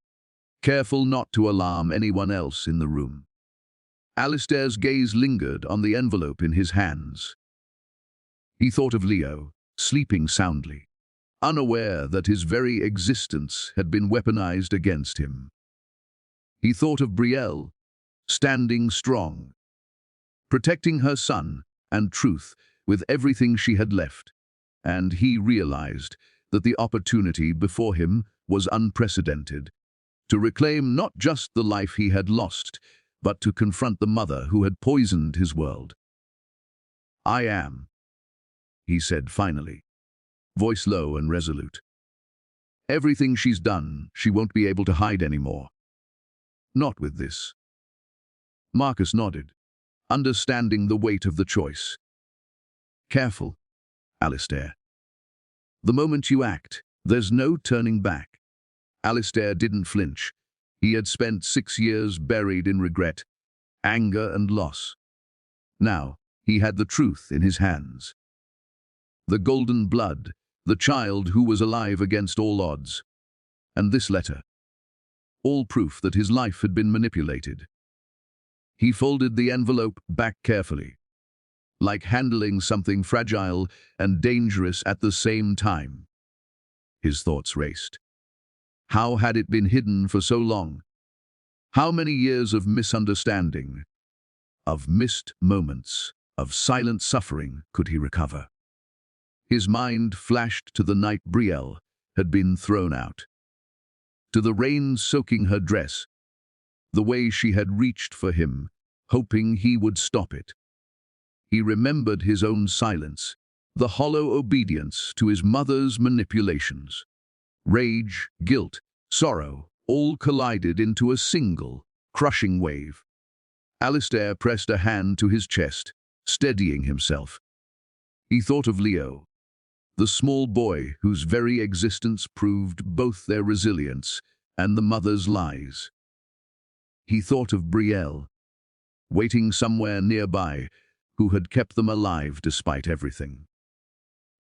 careful not to alarm anyone else in the room. Alistair's gaze lingered on the envelope in his hands. He thought of Leo, sleeping soundly, unaware that his very existence had been weaponized against him. He thought of Brielle, standing strong, protecting her son and truth with everything she had left, and he realized that the opportunity before him was unprecedented, to reclaim not just the life he had lost, but to confront the mother who had poisoned his world. "I am," he said finally, voice low and resolute. "Everything she's done, she won't be able to hide anymore. Not with this." Marcus nodded, understanding the weight of the choice. "Careful, Alistair. The moment you act, there's no turning back." Alistair didn't flinch. He had spent 6 years buried in regret, anger and loss. Now, he had the truth in his hands. The golden blood, the child who was alive against all odds. And this letter. All proof that his life had been manipulated. He folded the envelope back carefully, like handling something fragile and dangerous at the same time. His thoughts raced. How had it been hidden for so long? How many years of misunderstanding, of missed moments, of silent suffering could he recover? His mind flashed to the night Brielle had been thrown out, to the rain soaking her dress, the way she had reached for him, hoping he would stop it. He remembered his own silence, the hollow obedience to his mother's manipulations. Rage, guilt, sorrow, all collided into a single, crushing wave. Alistair pressed a hand to his chest, steadying himself. He thought of Leo, the small boy whose very existence proved both their resilience and the mother's lies. He thought of Brielle, waiting somewhere nearby, who had kept them alive despite everything.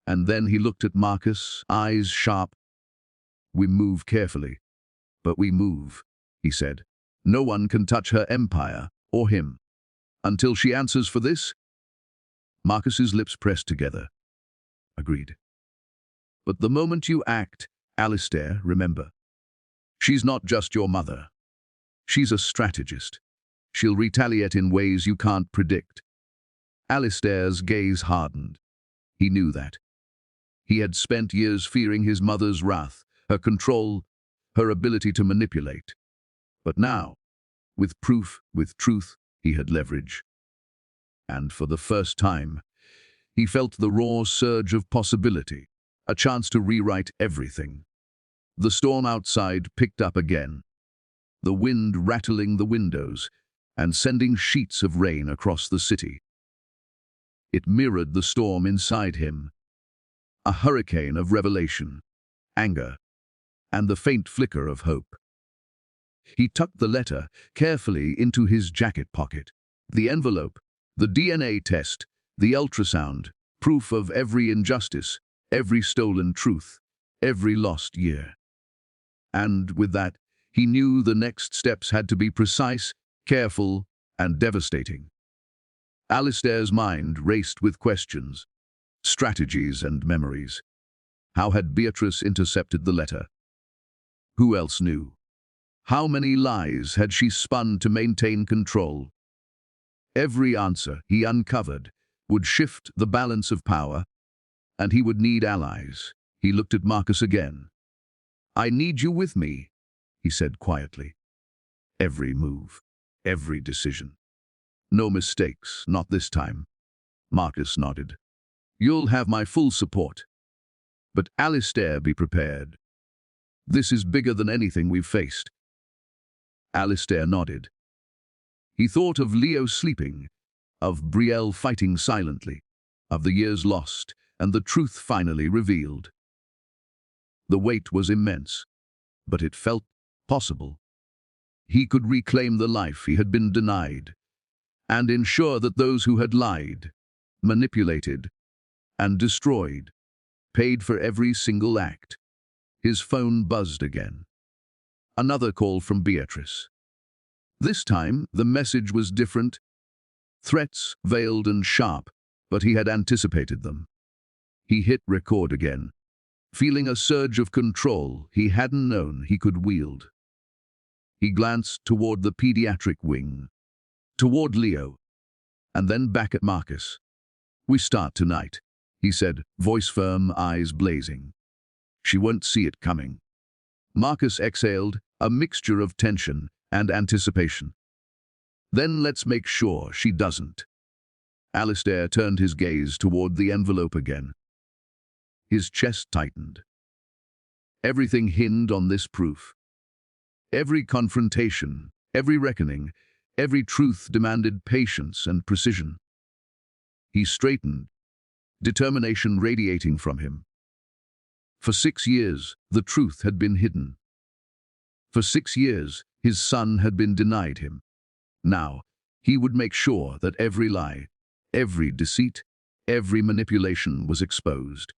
And then he looked at Marcus, eyes sharp. "We move carefully, but we move," he said. "No one can touch her empire, or him, until she answers for this." Marcus's lips pressed together. "Agreed. But the moment you act, Alistair, remember, she's not just your mother. She's a strategist. She'll retaliate in ways you can't predict." Alistair's gaze hardened. He knew that. He had spent years fearing his mother's wrath, her control, her ability to manipulate. But now, with proof, with truth, he had leverage. And for the first time, he felt the raw surge of possibility, a chance to rewrite everything. The storm outside picked up again, the wind rattling the windows and sending sheets of rain across the city. It mirrored the storm inside him, a hurricane of revelation, anger, and the faint flicker of hope. He tucked the letter carefully into his jacket pocket. The envelope, the DNA test, The ultrasound, proof of every injustice, every stolen truth, every lost year. And with that, he knew the next steps had to be precise, careful, and devastating. Alistair's mind raced with questions, strategies, and memories. How had Beatrice intercepted the letter? Who else knew? How many lies had she spun to maintain control? Every answer he uncovered would shift the balance of power, and he would need allies. He looked at Marcus again. "I need you with me," he said quietly. "Every move, every decision. No mistakes, not this time." Marcus nodded. "You'll have my full support. But Alistair, be prepared. This is bigger than anything we've faced." Alistair nodded. He thought of Leo sleeping, of Brielle fighting silently, of the years lost, and the truth finally revealed. The weight was immense, but it felt possible. He could reclaim the life he had been denied, and ensure that those who had lied, manipulated, and destroyed paid for every single act. His phone buzzed again. Another call from Beatrice. This time, the message was different. Threats, veiled and sharp, but he had anticipated them. He hit record again, feeling a surge of control he hadn't known he could wield. He glanced toward the pediatric wing, toward Leo, and then back at Marcus. "We start tonight," he said, voice firm, eyes blazing. "She won't see it coming." Marcus exhaled, a mixture of tension and anticipation. "Then let's make sure she doesn't." Alistair turned his gaze toward the envelope again. His chest tightened. Everything hinged on this proof. Every confrontation, every reckoning, every truth demanded patience and precision. He straightened, determination radiating from him. For 6 years, the truth had been hidden. For 6 years, his son had been denied him. Now, he would make sure that every lie, every deceit, every manipulation was exposed.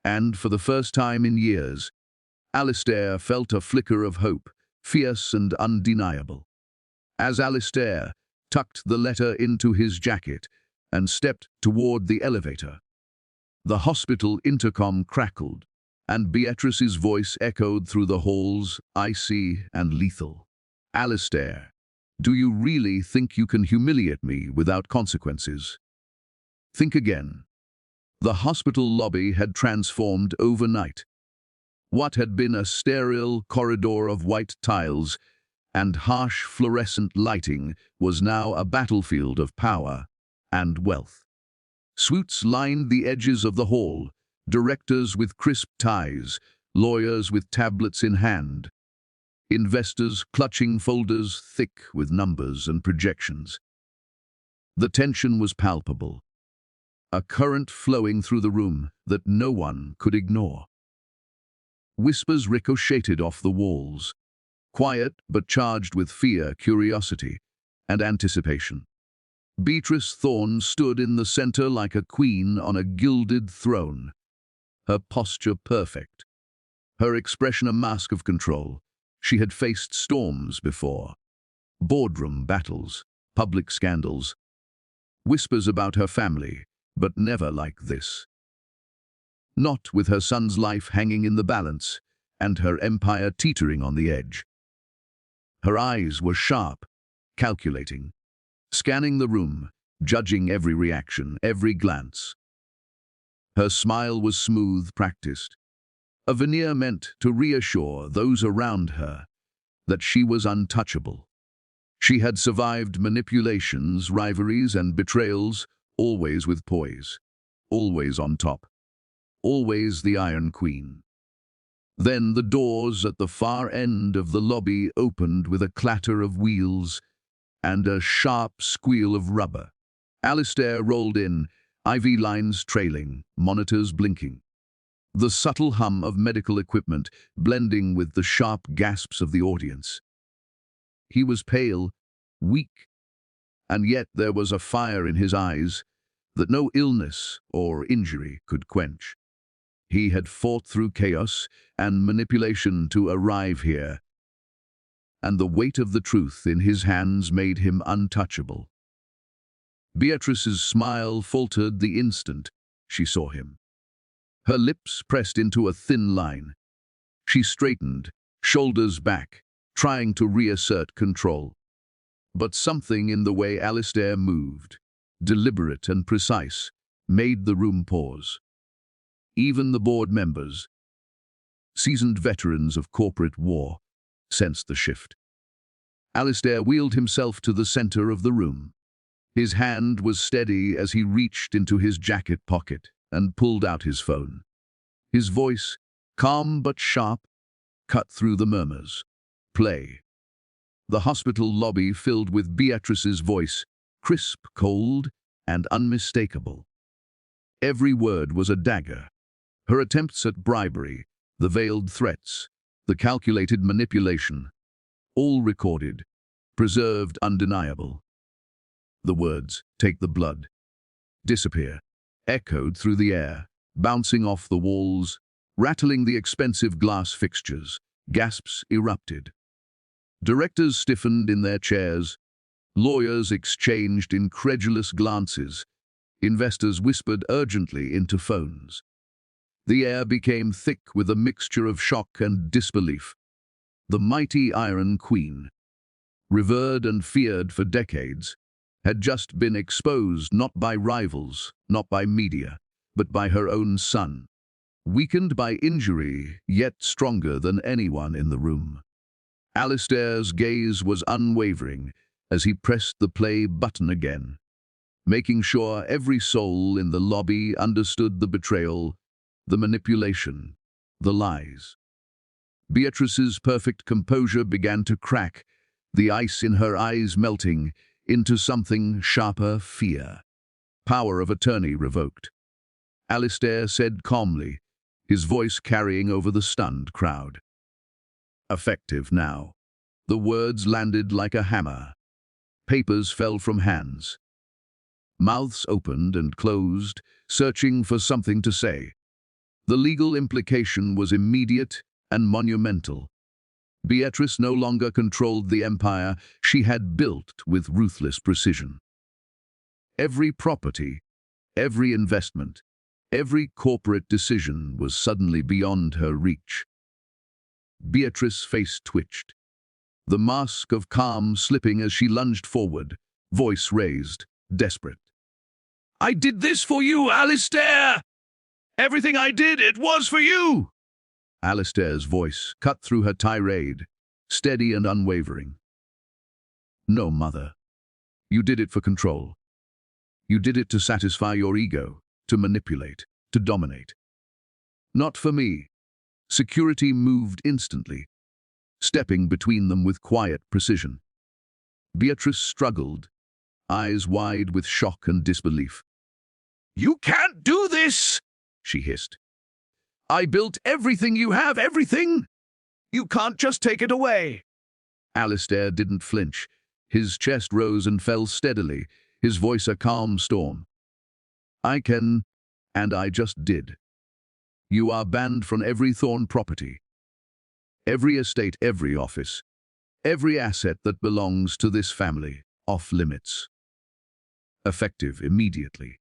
And for the first time in years, Alistair felt a flicker of hope, fierce and undeniable. As Alistair tucked the letter into his jacket and stepped toward the elevator, the hospital intercom crackled, and Beatrice's voice echoed through the halls, icy and lethal. "Alistair, do you really think you can humiliate me without consequences? Think again." The hospital lobby had transformed overnight. What had been a sterile corridor of white tiles and harsh fluorescent lighting was now a battlefield of power and wealth. Suites lined the edges of the hall, directors with crisp ties, lawyers with tablets in hand, investors clutching folders thick with numbers and projections. The tension was palpable, a current flowing through the room that no one could ignore. Whispers ricocheted off the walls, quiet but charged with fear, curiosity, and anticipation. Beatrice Thorne stood in the center like a queen on a gilded throne, her posture perfect, her expression a mask of control. She had faced storms before, boardroom battles, public scandals, whispers about her family, but never like this. Not with her son's life hanging in the balance and her empire teetering on the edge. Her eyes were sharp, calculating, scanning the room, judging every reaction, every glance. Her smile was smooth, practiced, a veneer meant to reassure those around her that she was untouchable. She had survived manipulations, rivalries, and betrayals, always with poise, always on top, always the Iron Queen. Then the doors at the far end of the lobby opened with a clatter of wheels and a sharp squeal of rubber. Alistair rolled in, IV lines trailing, monitors blinking. The subtle hum of medical equipment blending with the sharp gasps of the audience. He was pale, weak, and yet there was a fire in his eyes, that no illness or injury could quench. He had fought through chaos and manipulation to arrive here, and the weight of the truth in his hands made him untouchable. Beatrice's smile faltered the instant she saw him. Her lips pressed into a thin line. She straightened, shoulders back, trying to reassert control. But something in the way Alistair moved, deliberate and precise, made the room pause. Even the board members, seasoned veterans of corporate war, sensed the shift. Alistair wheeled himself to the center of the room. His hand was steady as he reached into his jacket pocket and pulled out his phone. His voice, calm but sharp, cut through the murmurs. Play. The hospital lobby filled with Beatrice's voice, crisp, cold, and unmistakable. Every word was a dagger. Her attempts at bribery, the veiled threats, the calculated manipulation, all recorded, preserved undeniable. The words, "Take the blood," "Disappear," echoed through the air, bouncing off the walls, rattling the expensive glass fixtures. Gasps erupted. Directors stiffened in their chairs. Lawyers exchanged incredulous glances. Investors whispered urgently into phones. The air became thick with a mixture of shock and disbelief. The mighty Iron Queen, revered and feared for decades, had just been exposed not by rivals, not by media, but by her own son, weakened by injury, yet stronger than anyone in the room. Alistair's gaze was unwavering as he pressed the play button again, making sure every soul in the lobby understood the betrayal, the manipulation, the lies. Beatrice's perfect composure began to crack, the ice in her eyes melting into something sharper: fear. Power of attorney revoked. Alistair said calmly, his voice carrying over the stunned crowd. Effective now. The words landed like a hammer. Papers fell from hands. Mouths opened and closed, searching for something to say. The legal implication was immediate and monumental. Beatrice no longer controlled the empire she had built with ruthless precision. Every property, every investment, every corporate decision was suddenly beyond her reach. Beatrice's face twitched, the mask of calm slipping as she lunged forward, voice raised, desperate. "I did this for you, Alistair! Everything I did, it was for you!" Alistair's voice cut through her tirade, steady and unwavering. "No, Mother. You did it for control. You did it to satisfy your ego, to manipulate, to dominate. Not for me." Security moved instantly, stepping between them with quiet precision. Beatrice struggled, eyes wide with shock and disbelief. "You can't do this!" she hissed. "I built everything you have, everything! You can't just take it away!" Alistair didn't flinch. His chest rose and fell steadily, his voice a calm storm. "I can, and I just did. You are banned from every Thorn property, every estate, every office, every asset that belongs to this family, off limits." Effective immediately.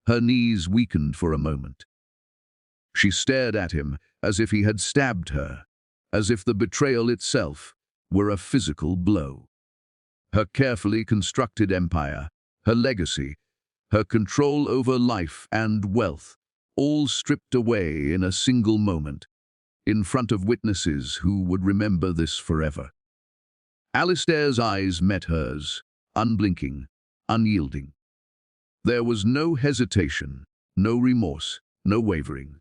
Her knees weakened for a moment. She stared at him as if he had stabbed her, as if the betrayal itself were a physical blow. Her carefully constructed empire, her legacy, her control over life and wealth, all stripped away in a single moment, in front of witnesses who would remember this forever. Alistair's eyes met hers, unblinking, unyielding. There was no hesitation, no remorse, no wavering.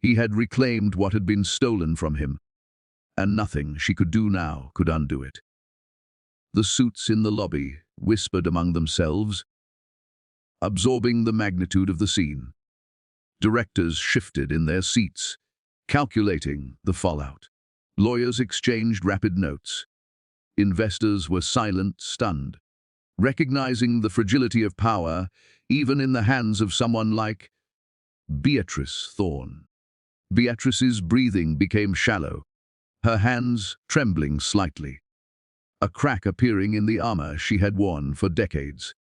He had reclaimed what had been stolen from him, and nothing she could do now could undo it. The suits in the lobby whispered among themselves, absorbing the magnitude of the scene. Directors shifted in their seats, calculating the fallout. Lawyers exchanged rapid notes. Investors were silent, stunned. recognizing the fragility of power, even in the hands of someone like Beatrice Thorne. Beatrice's breathing became shallow, her hands trembling slightly, a crack appearing in the armor she had worn for decades.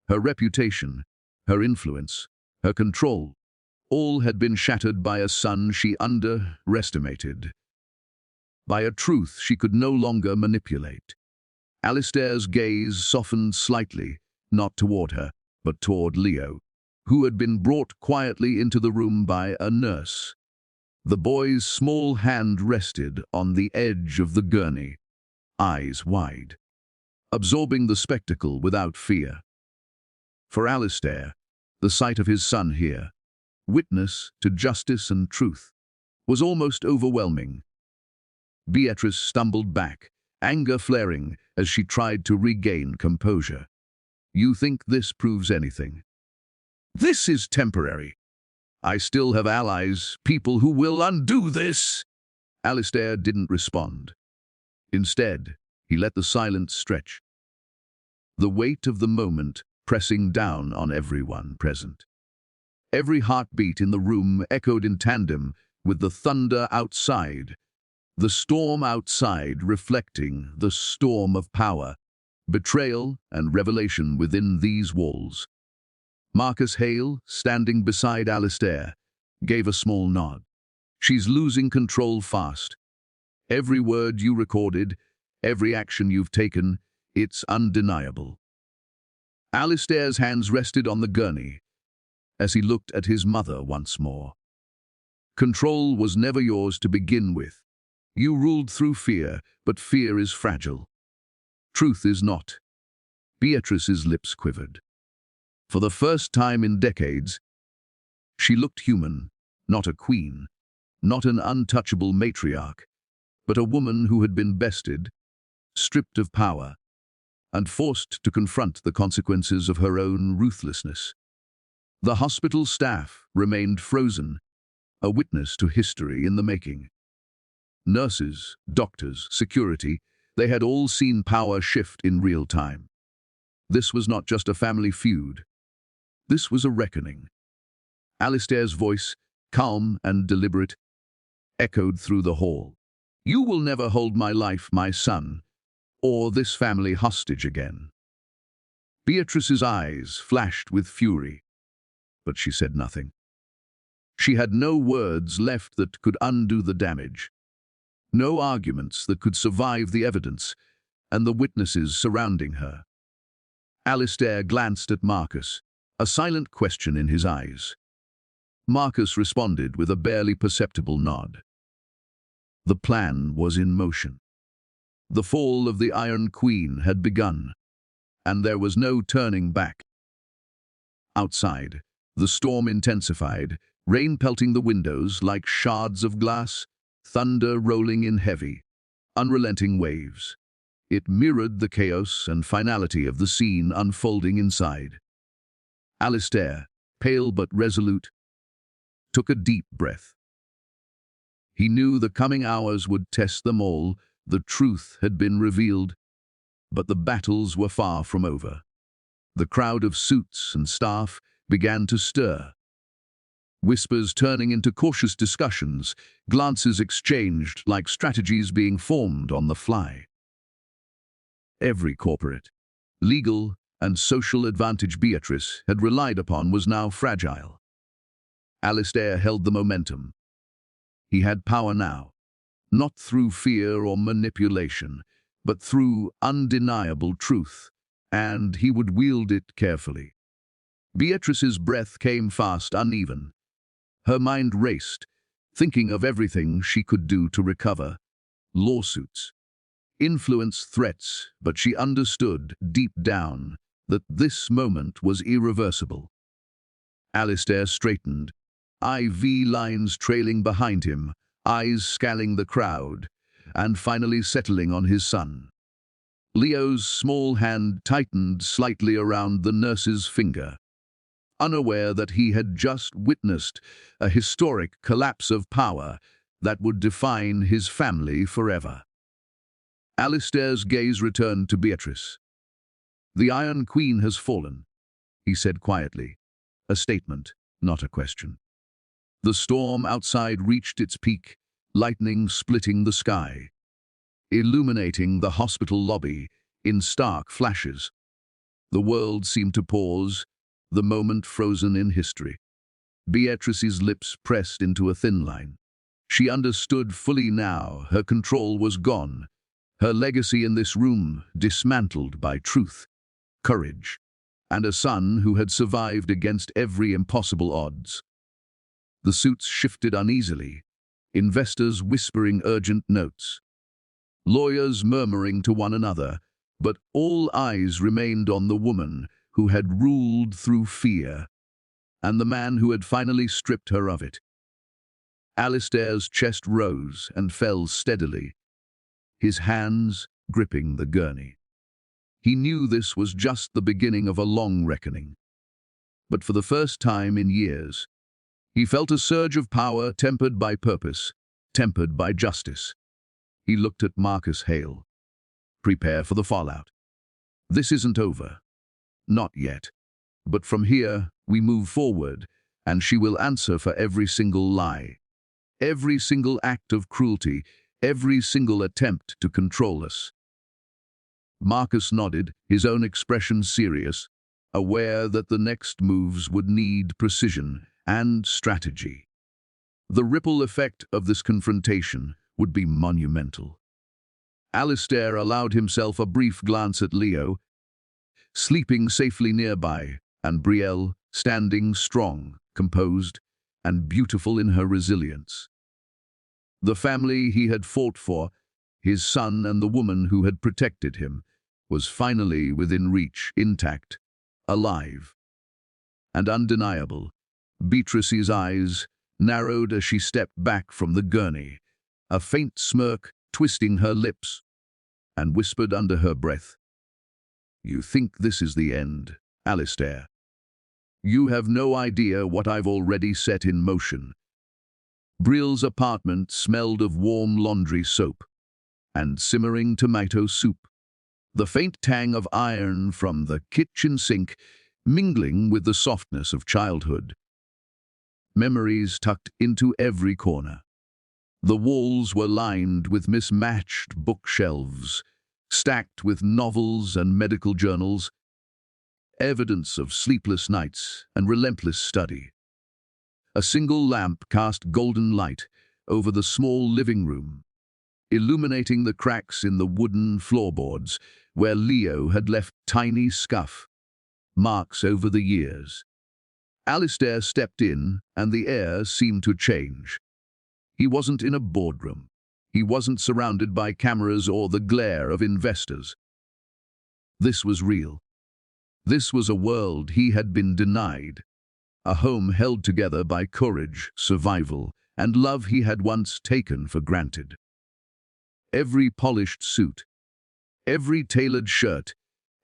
Her reputation, her influence, her control, all had been shattered by a son she underestimated, by a truth she could no longer manipulate. Alistair's gaze softened slightly, not toward her, but toward Leo, who had been brought quietly into the room by a nurse. The boy's small hand rested on the edge of the gurney, eyes wide, absorbing the spectacle without fear. For Alistair, the sight of his son here, witness to justice and truth, was almost overwhelming. Beatrice stumbled back, anger flaring as she tried to regain composure. "You think this proves anything? This is temporary. I still have allies, people who will undo this." Alistair didn't respond. Instead, he let the silence stretch, the weight of the moment pressing down on everyone present. Every heartbeat in the room echoed in tandem with the thunder outside, the storm outside reflecting the storm of power, betrayal and revelation within these walls. Marcus Hale, standing beside Alistair, gave a small nod. "She's losing control fast. Every word you recorded, every action you've taken, it's undeniable." Alistair's hands rested on the gurney as he looked at his mother once more. "Control was never yours to begin with. You ruled through fear, but fear is fragile. Truth is not." Beatrice's lips quivered. For the first time in decades, she looked human, not a queen, not an untouchable matriarch, but a woman who had been bested, stripped of power, and forced to confront the consequences of her own ruthlessness. The hospital staff remained frozen, a witness to history in the making. Nurses, doctors, security, they had all seen power shift in real time. This was not just a family feud. This was a reckoning. Alistair's voice, calm and deliberate, echoed through the hall. "You will never hold my life, my son, or this family hostage again." Beatrice's eyes flashed with fury, but she said nothing. She had no words left that could undo the damage, no arguments that could survive the evidence and the witnesses surrounding her. Alistair glanced at Marcus, a silent question in his eyes. Marcus responded with a barely perceptible nod. The plan was in motion. The fall of the Iron Queen had begun, and there was no turning back. Outside, the storm intensified, rain pelting the windows like shards of glass, thunder rolling in heavy, unrelenting waves. It mirrored the chaos and finality of the scene unfolding inside. Alistair, pale but resolute, took a deep breath. He knew the coming hours would test them all. The truth had been revealed, but the battles were far from over. The crowd of suits and staff began to stir. Whispers turning into cautious discussions, glances exchanged like strategies being formed on the fly. Every corporate, legal, and social advantage Beatrice had relied upon was now fragile. Alistair held the momentum. He had power now, not through fear or manipulation, but through undeniable truth, and he would wield it carefully. Beatrice's breath came fast, uneven. Her mind raced, thinking of everything she could do to recover. Lawsuits, influence, threats, but she understood deep down that this moment was irreversible. Alistair straightened, IV lines trailing behind him, eyes scanning the crowd, and finally settling on his son. Leo's small hand tightened slightly around the nurse's finger, unaware that he had just witnessed a historic collapse of power that would define his family forever. Alistair's gaze returned to Beatrice. "The Iron Queen has fallen," he said quietly. A statement, not a question. The storm outside reached its peak, lightning splitting the sky, illuminating the hospital lobby in stark flashes. The world seemed to pause, the moment frozen in history. Beatrice's lips pressed into a thin line. She understood fully now her control was gone, her legacy in this room dismantled by truth, courage, and a son who had survived against every impossible odds. The suits shifted uneasily, investors whispering urgent notes, lawyers murmuring to one another, but all eyes remained on the woman who had ruled through fear, and the man who had finally stripped her of it. Alistair's chest rose and fell steadily, his hands gripping the gurney. He knew this was just the beginning of a long reckoning. But for the first time in years, he felt a surge of power tempered by purpose, tempered by justice. He looked at Marcus Hale. "Prepare for the fallout. This isn't over. Not yet. But from here, we move forward, and she will answer for every single lie, every single act of cruelty, every single attempt to control us." Marcus nodded, his own expression serious, aware that the next moves would need precision and strategy. The ripple effect of this confrontation would be monumental. Alistair allowed himself a brief glance at Leo, sleeping safely nearby, and Brielle, standing strong, composed, and beautiful in her resilience. The family he had fought for, his son and the woman who had protected him, was finally within reach, intact, alive. And undeniable, Beatrice's eyes narrowed as she stepped back from the gurney, a faint smirk twisting her lips, and whispered under her breath, "You think this is the end, Alistair? You have no idea what I've already set in motion." Brielle's apartment smelled of warm laundry soap and simmering tomato soup, the faint tang of iron from the kitchen sink mingling with the softness of childhood. Memories tucked into every corner. The walls were lined with mismatched bookshelves, stacked with novels and medical journals, evidence of sleepless nights and relentless study. A single lamp cast golden light over the small living room, illuminating the cracks in the wooden floorboards where Leo had left tiny scuff marks over the years. Alistair stepped in, and the air seemed to change. He wasn't in a boardroom. He wasn't surrounded by cameras or the glare of investors. This was real. This was a world he had been denied, a home held together by courage, survival, and love he had once taken for granted. Every polished suit, every tailored shirt,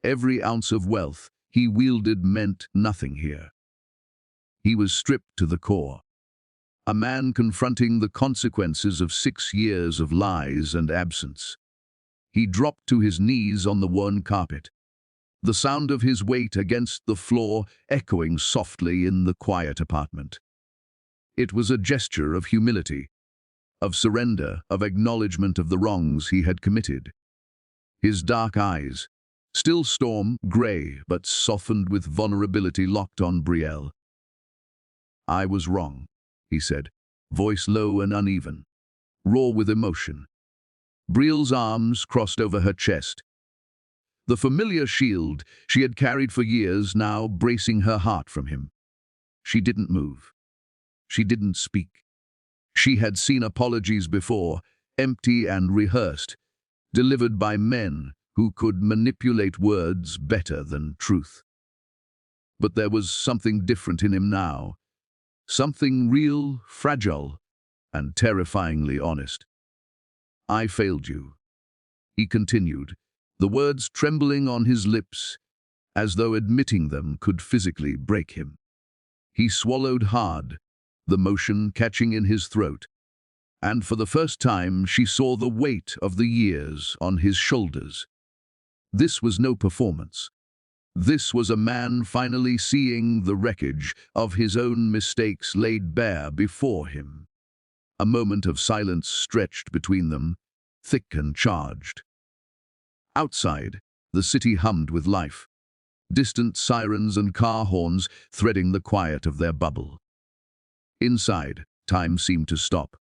every ounce of wealth he wielded meant nothing here. He was stripped to the core, a man confronting the consequences of 6 years of lies and absence. He dropped to his knees on the worn carpet, the sound of his weight against the floor echoing softly in the quiet apartment. It was a gesture of humility, of surrender, of acknowledgement of the wrongs he had committed. His dark eyes, still storm-gray but softened with vulnerability, locked on Brielle. "I was wrong," he said, voice low and uneven, raw with emotion. Brielle's arms crossed over her chest. The familiar shield she had carried for years now bracing her heart from him. She didn't move. She didn't speak. She had seen apologies before, empty and rehearsed, delivered by men who could manipulate words better than truth. But there was something different in him now, something real, fragile, and terrifyingly honest. "I failed you," he continued, the words trembling on his lips, as though admitting them could physically break him. He swallowed hard, the motion catching in his throat, and for the first time she saw the weight of the years on his shoulders. This was no performance. This was a man finally seeing the wreckage of his own mistakes laid bare before him. A moment of silence stretched between them, thick and charged. Outside, the city hummed with life, distant sirens and car horns threading the quiet of their bubble. Inside, time seemed to stop.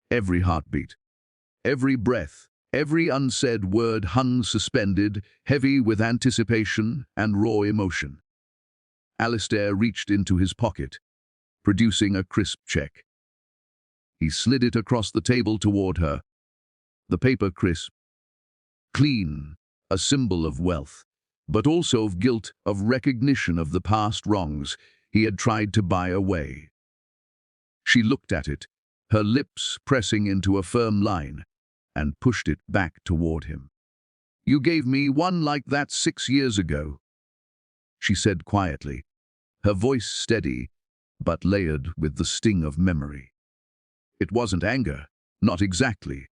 Every heartbeat, every breath, every unsaid word hung suspended, heavy with anticipation and raw emotion. Alistair reached into his pocket, producing a crisp check. He slid it across the table toward her. The paper crisp, clean, a symbol of wealth, but also of guilt, of recognition of the past wrongs he had tried to buy away. She looked at it, her lips pressing into a firm line, and pushed it back toward him. "You gave me one like that 6 years ago," she said quietly, her voice steady, but layered with the sting of memory. It wasn't anger, not exactly.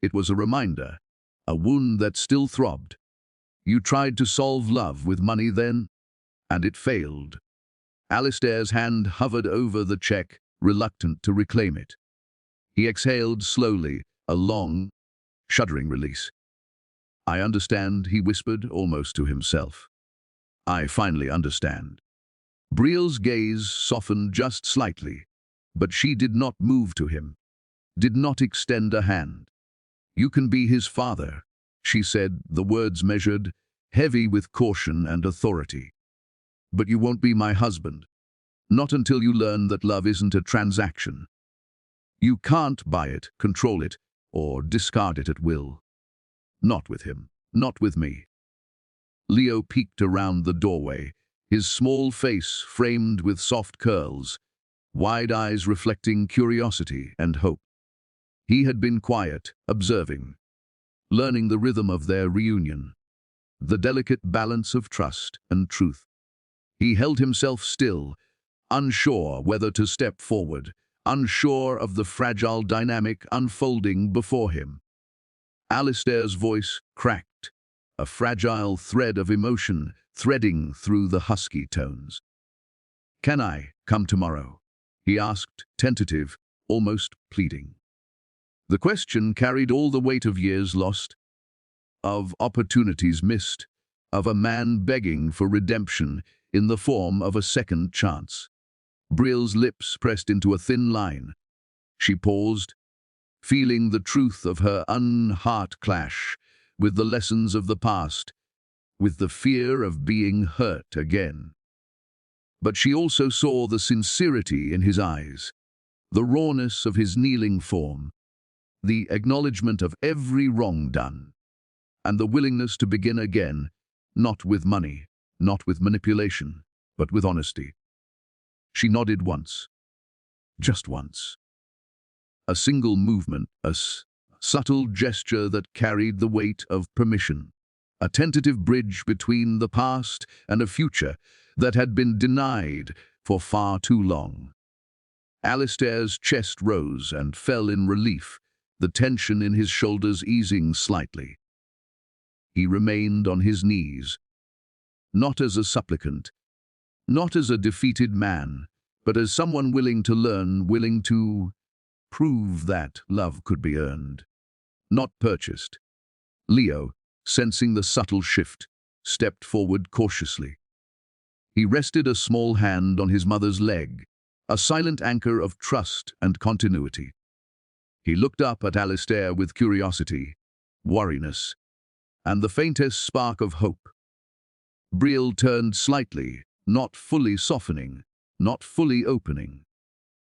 It was a reminder, a wound that still throbbed. "You tried to solve love with money then, and it failed." Alistair's hand hovered over the check, reluctant to reclaim it. He exhaled slowly, a long, shuddering release. "I understand," he whispered, almost to himself. "I finally understand." Brielle's gaze softened just slightly, but she did not move to him, did not extend a hand. "You can be his father," she said, the words measured, heavy with caution and authority. "But you won't be my husband. Not until you learn that love isn't a transaction. You can't buy it, control it, or discard it at will. Not with him, not with me." Leo peeked around the doorway, his small face framed with soft curls, wide eyes reflecting curiosity and hope. He had been quiet, observing, learning the rhythm of their reunion, the delicate balance of trust and truth. He held himself still, unsure whether to step forward, unsure of the fragile dynamic unfolding before him. Alistair's voice cracked, a fragile thread of emotion threading through the husky tones. "Can I come tomorrow?" he asked, tentative, almost pleading. The question carried all the weight of years lost, of opportunities missed, of a man begging for redemption in the form of a second chance. Brielle's lips pressed into a thin line. She paused, feeling the truth of her heart clash with the lessons of the past, with the fear of being hurt again. But she also saw the sincerity in his eyes, the rawness of his kneeling form, the acknowledgement of every wrong done, and the willingness to begin again, not with money, not with manipulation, but with honesty. She nodded once, just once. A single movement, a subtle gesture that carried the weight of permission, a tentative bridge between the past and a future that had been denied for far too long. Alistair's chest rose and fell in relief, the tension in his shoulders easing slightly. He remained on his knees, not as a supplicant, not as a defeated man, but as someone willing to learn, willing to prove that love could be earned, not purchased. Leo, sensing the subtle shift, stepped forward cautiously. He rested a small hand on his mother's leg, a silent anchor of trust and continuity. He looked up at Alistair with curiosity, wariness, and the faintest spark of hope. Brielle turned slightly, not fully softening, not fully opening,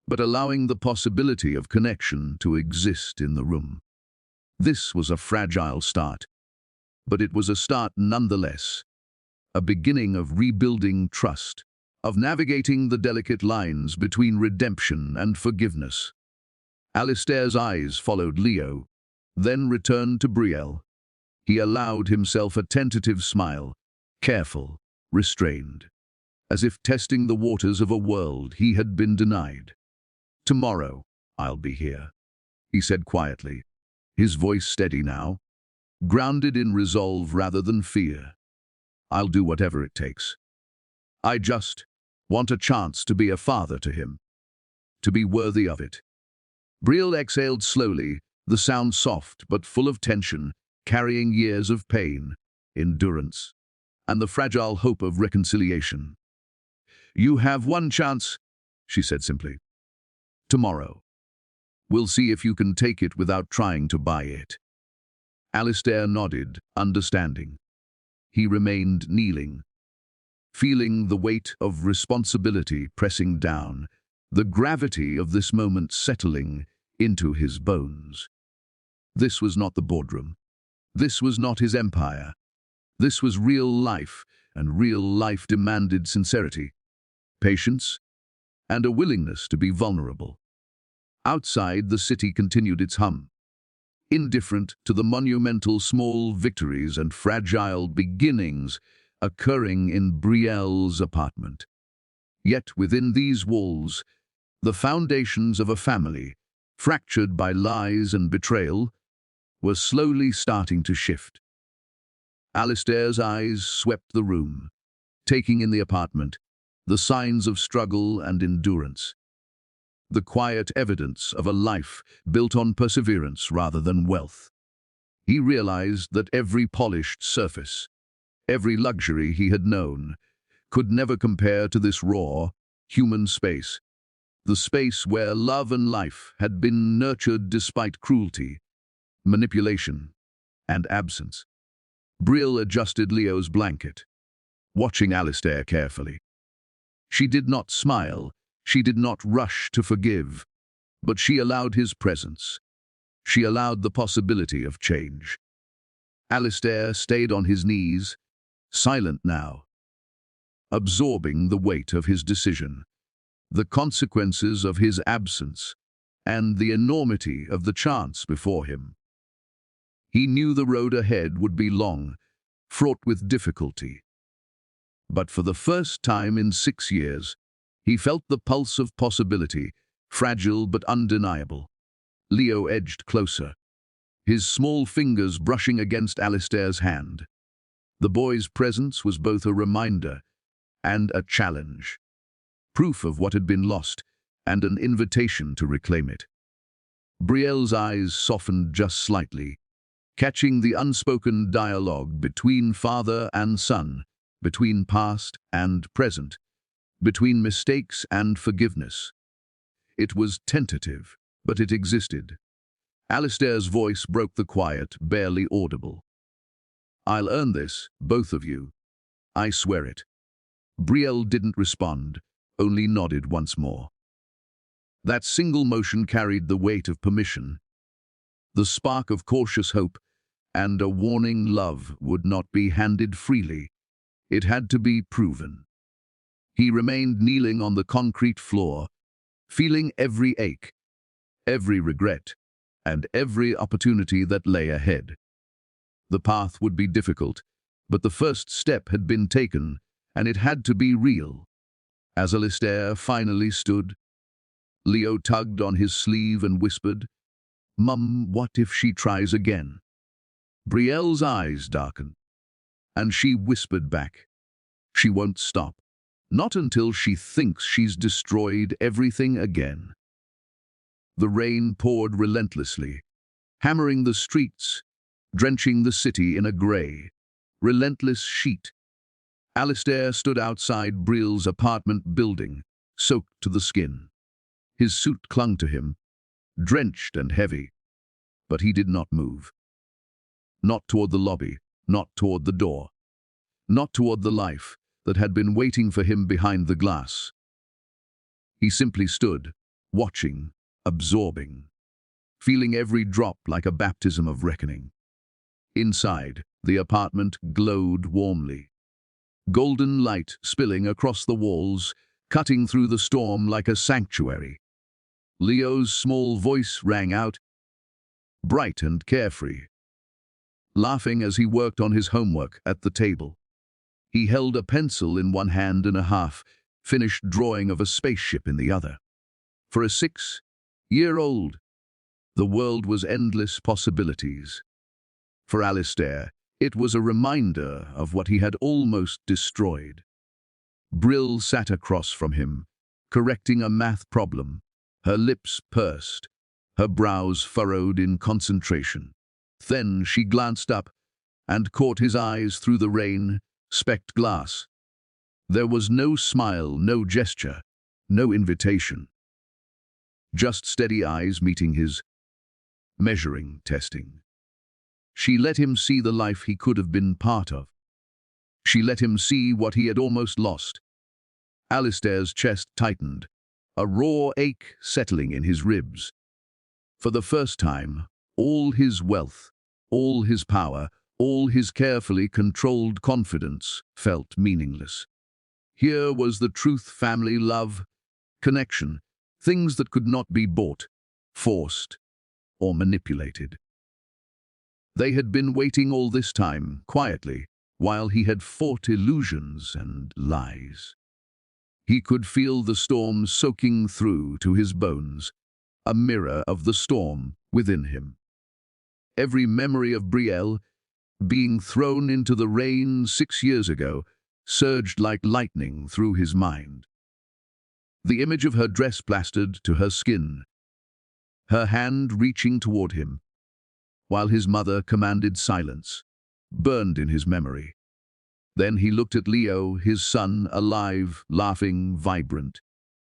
but allowing the possibility of connection to exist in the room. This was a fragile start, but it was a start nonetheless, a beginning of rebuilding trust, of navigating the delicate lines between redemption and forgiveness. Alistair's eyes followed Leo, then returned to Brielle. He allowed himself a tentative smile, careful, restrained, as if testing the waters of a world he had been denied. "Tomorrow, I'll be here," he said quietly, his voice steady now, grounded in resolve rather than fear. I'll do whatever it takes. I just want a chance to be a father to him, to be worthy of it." Brielle exhaled slowly, the sound soft but full of tension, carrying years of pain, endurance, and the fragile hope of reconciliation. "You have one chance," she said simply. "Tomorrow. We'll see if you can take it without trying to buy it." Alistair nodded, understanding. He remained kneeling, feeling the weight of responsibility pressing down, the gravity of this moment settling into his bones. This was not the boardroom. This was not his empire. This was real life, and real life demanded sincerity, patience, and a willingness to be vulnerable. Outside, the city continued its hum, indifferent to the monumental small victories and fragile beginnings occurring in Brielle's apartment. Yet within these walls, the foundations of a family, fractured by lies and betrayal, were slowly starting to shift. Alistair's eyes swept the room, taking in the apartment, the signs of struggle and endurance, the quiet evidence of a life built on perseverance rather than wealth. He realized that every polished surface, every luxury he had known, could never compare to this raw, human space, the space where love and life had been nurtured despite cruelty, manipulation, and absence. Brielle adjusted Leo's blanket, watching Alistair carefully. She did not smile, she did not rush to forgive, but she allowed his presence. She allowed the possibility of change. Alistair stayed on his knees, silent now, absorbing the weight of his decision, the consequences of his absence, and the enormity of the chance before him. He knew the road ahead would be long, fraught with difficulty. But for the first time in 6 years, he felt the pulse of possibility, fragile but undeniable. Leo edged closer, his small fingers brushing against Alistair's hand. The boy's presence was both a reminder and a challenge, proof of what had been lost and an invitation to reclaim it. Brielle's eyes softened just slightly, catching the unspoken dialogue between father and son, between past and present, between mistakes and forgiveness. It was tentative, but it existed. Alistair's voice broke the quiet, barely audible. "I'll earn this, both of you. I swear it." Brielle didn't respond, only nodded once more. That single motion carried the weight of permission, the spark of cautious hope, and a warning love would not be handed freely. It had to be proven. He remained kneeling on the concrete floor, feeling every ache, every regret, and every opportunity that lay ahead. The path would be difficult, but the first step had been taken, and it had to be real. As Alistair finally stood, Leo tugged on his sleeve and whispered, "Mum, what if she tries again?" Brielle's eyes darkened, and she whispered back, "She won't stop. Not until she thinks she's destroyed everything again." The rain poured relentlessly, hammering the streets, drenching the city in a grey, relentless sheet. Alistair stood outside Brielle's apartment building, soaked to the skin. His suit clung to him, drenched and heavy, but he did not move. Not toward the lobby, not toward the door, not toward the life that had been waiting for him behind the glass. He simply stood, watching, absorbing, feeling every drop like a baptism of reckoning. Inside, the apartment glowed warmly, golden light spilling across the walls, cutting through the storm like a sanctuary. Leo's small voice rang out, bright and carefree, laughing as he worked on his homework at the table. He held a pencil in one hand and a half-finished drawing of a spaceship in the other. For a 6-year-old, the world was endless possibilities. For Alistair, It was a reminder of what he had almost destroyed. Brill sat across from him, correcting a math problem, her lips pursed, her brows furrowed in concentration. Then she glanced up and caught his eyes through the rain-specked glass. There was no smile, no gesture, no invitation. Just steady eyes meeting his, measuring, testing. She let him see the life he could have been part of. She let him see what he had almost lost. Alistair's chest tightened, a raw ache settling in his ribs. For the first time, all his wealth, all his power, all his carefully controlled confidence felt meaningless. Here was the truth, family, love, connection, things that could not be bought, forced, or manipulated. They had been waiting all this time, quietly, while he had fought illusions and lies. He could feel the storm soaking through to his bones, a mirror of the storm within him. Every memory of Brielle, being thrown into the rain 6 years ago, surged like lightning through his mind. The image of her dress plastered to her skin, her hand reaching toward him, while his mother commanded silence, burned in his memory. Then he looked at Leo, his son, alive, laughing, vibrant,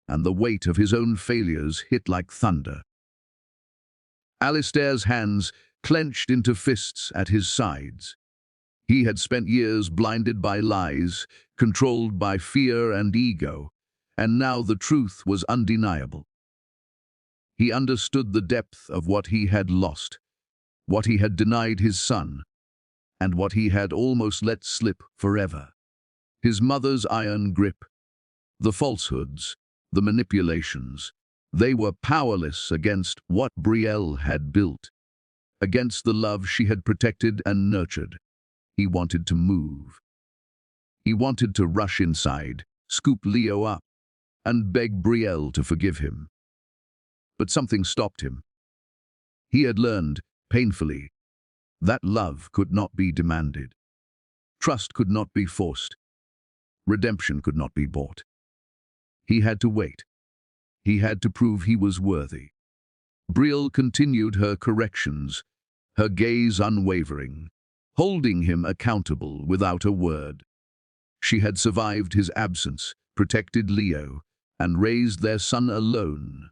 and the weight of his own failures hit like thunder. Alistair's hands clenched into fists at his sides. He had spent years blinded by lies, controlled by fear and ego, and now the truth was undeniable. He understood the depth of what he had lost, what he had denied his son, and what he had almost let slip forever. His mother's iron grip, the falsehoods, the manipulations, they were powerless against what Brielle had built, against the love she had protected and nurtured. He wanted to move. He wanted to rush inside, scoop Leo up, and beg Brielle to forgive him. But something stopped him. He had learned, painfully, that love could not be demanded. Trust could not be forced. Redemption could not be bought. He had to wait. He had to prove he was worthy. Brielle continued her corrections, her gaze unwavering, holding him accountable without a word. She had survived his absence, protected Leo, and raised their son alone.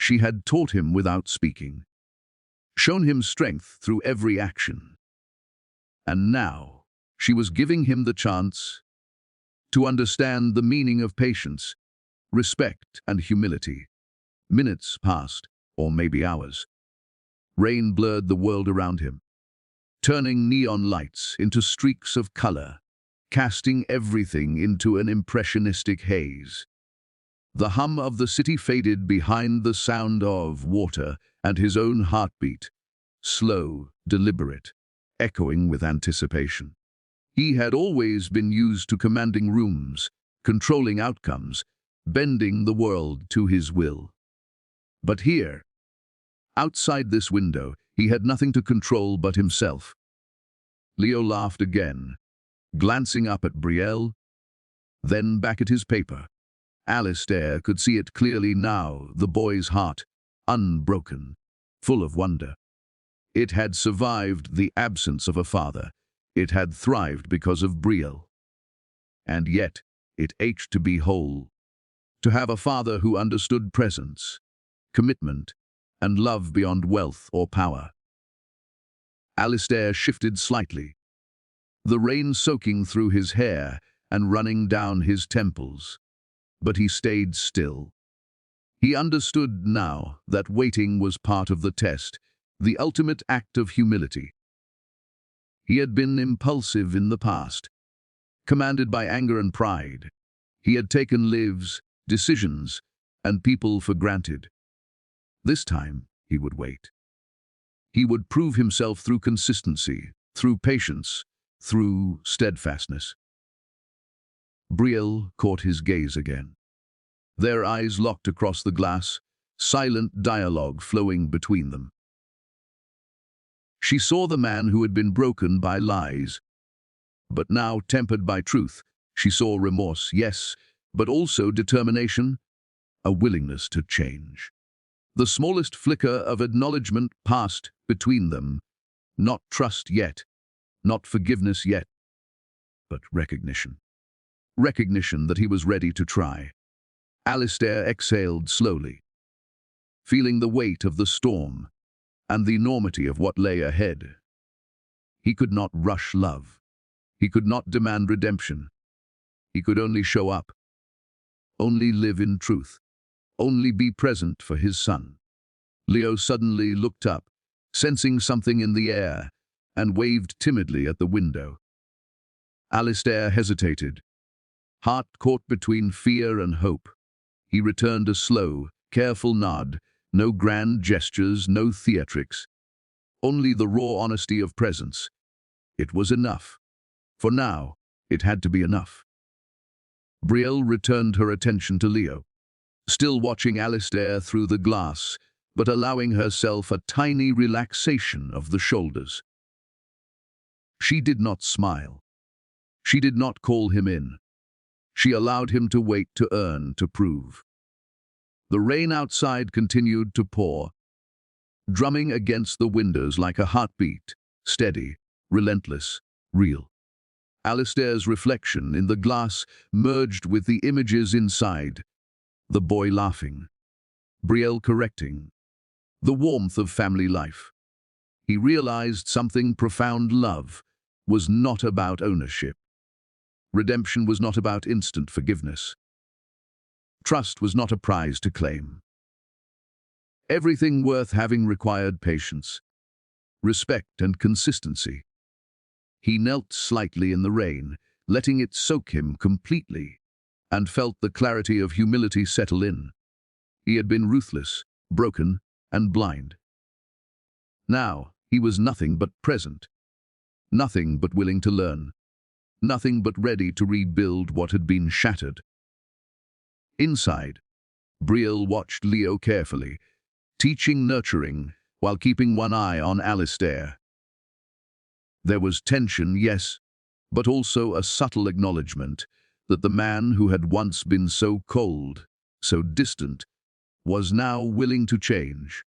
She had taught him without speaking, shown him strength through every action. And now she was giving him the chance to understand the meaning of patience, respect, and humility. Minutes passed, or maybe hours. Rain blurred the world around him, turning neon lights into streaks of color, casting everything into an impressionistic haze. The hum of the city faded behind the sound of water and his own heartbeat, slow, deliberate, echoing with anticipation. He had always been used to commanding rooms, controlling outcomes, bending the world to his will. But here, outside this window, he had nothing to control but himself. Leo laughed again, glancing up at Brielle, then back at his paper. Alistair could see it clearly now, the boy's heart, unbroken, full of wonder. It had survived the absence of a father. It had thrived because of Brielle. And yet, it ached to be whole, to have a father who understood presence, commitment, and love beyond wealth or power. Alistair shifted slightly, the rain soaking through his hair and running down his temples. But he stayed still. He understood now that waiting was part of the test, the ultimate act of humility. He had been impulsive in the past, commanded by anger and pride. He had taken lives, decisions, and people for granted. This time, he would wait. He would prove himself through consistency, through patience, through steadfastness. Brielle caught his gaze again. Their eyes locked across the glass, silent dialogue flowing between them. She saw the man who had been broken by lies, but now tempered by truth. She saw remorse, yes, but also determination, a willingness to change. The smallest flicker of acknowledgement passed between them. Not trust yet, not forgiveness yet, but recognition. Recognition that he was ready to try. Alistair exhaled slowly, feeling the weight of the storm and the enormity of what lay ahead. He could not rush love. He could not demand redemption. He could only show up, only live in truth, only be present for his son. Leo suddenly looked up, sensing something in the air, and waved timidly at the window. Alistair hesitated, heart caught between fear and hope. He returned a slow, careful nod, no grand gestures, no theatrics, only the raw honesty of presence. It was enough. For now, it had to be enough. Brielle returned her attention to Leo, still watching Alistair through the glass, but allowing herself a tiny relaxation of the shoulders. She did not smile. She did not call him in. She allowed him to wait, to earn, to prove. The rain outside continued to pour, drumming against the windows like a heartbeat, steady, relentless, real. Alistair's reflection in the glass merged with the images inside. The boy laughing, Brielle correcting, the warmth of family life. He realized something profound. Love was not about ownership. Redemption was not about instant forgiveness. Trust was not a prize to claim. Everything worth having required patience, respect, and consistency. He knelt slightly in the rain, letting it soak him completely, and felt the clarity of humility settle in. He had been ruthless, broken, and blind. Now he was nothing but present, nothing but willing to learn, nothing but ready to rebuild what had been shattered. Inside, Brielle watched Leo carefully, teaching, nurturing, while keeping one eye on Alistair. There was tension, yes, but also a subtle acknowledgement that the man who had once been so cold, so distant, was now willing to change.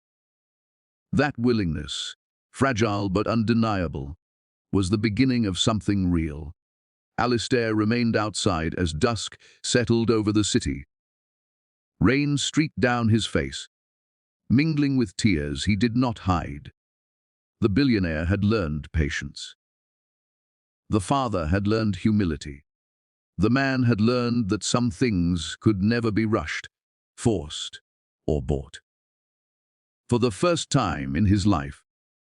That willingness, fragile but undeniable, was the beginning of something real. Alistair remained outside as dusk settled over the city. Rain streaked down his face. Mingling with tears he did not hide. The billionaire had learned patience. The father had learned humility. The man had learned that some things could never be rushed, forced, or bought. For the first time in his life,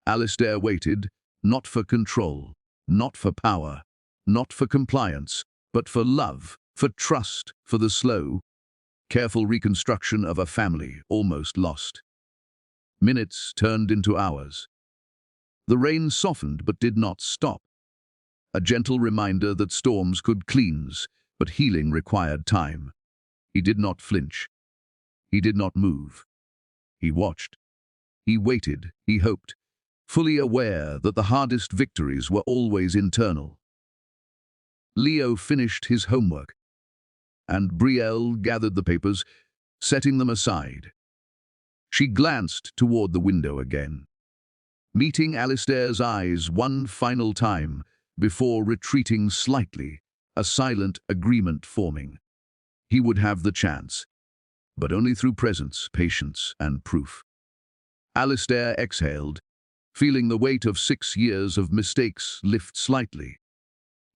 Alistair waited, not for control, not for power, not for compliance, but for love, for trust, for the slow, careful reconstruction of a family almost lost. Minutes turned into hours. The rain softened but did not stop. A gentle reminder that storms could cleanse, but healing required time. He did not flinch. He did not move. He watched. He waited. He hoped, fully aware that the hardest victories were always internal. Leo finished his homework, and Brielle gathered the papers, setting them aside. She glanced toward the window again, meeting Alistair's eyes one final time before retreating slightly, a silent agreement forming. He would have the chance, but only through presence, patience, and proof. Alistair exhaled, feeling the weight of 6 years of mistakes lift slightly.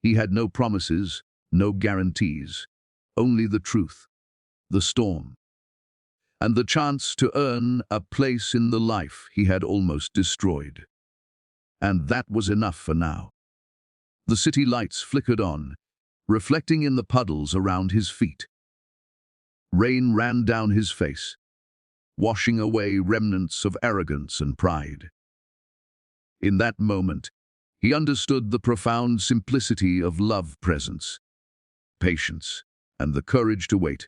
He had no promises, no guarantees, only the truth, the storm, and the chance to earn a place in the life he had almost destroyed. And that was enough for now. The city lights flickered on, reflecting in the puddles around his feet. Rain ran down his face, washing away remnants of arrogance and pride. In that moment, he understood the profound simplicity of love, presence, patience, and the courage to wait.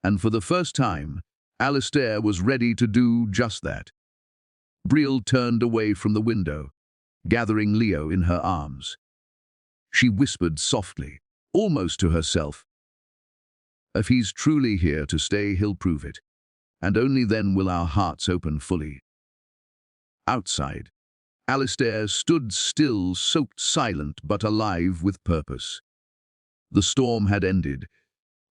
And for the first time, Alistair was ready to do just that. Brielle turned away from the window, gathering Leo in her arms. She whispered softly, almost to herself, "If he's truly here to stay, he'll prove it, and only then will our hearts open fully." Outside, Alistair stood still, soaked silent but alive with purpose. The storm had ended,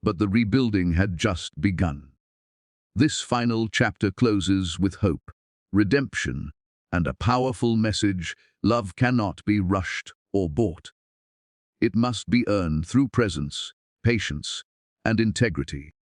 but the rebuilding had just begun. This final chapter closes with hope, redemption, and a powerful message: love cannot be rushed or bought. It must be earned through presence, patience, and integrity.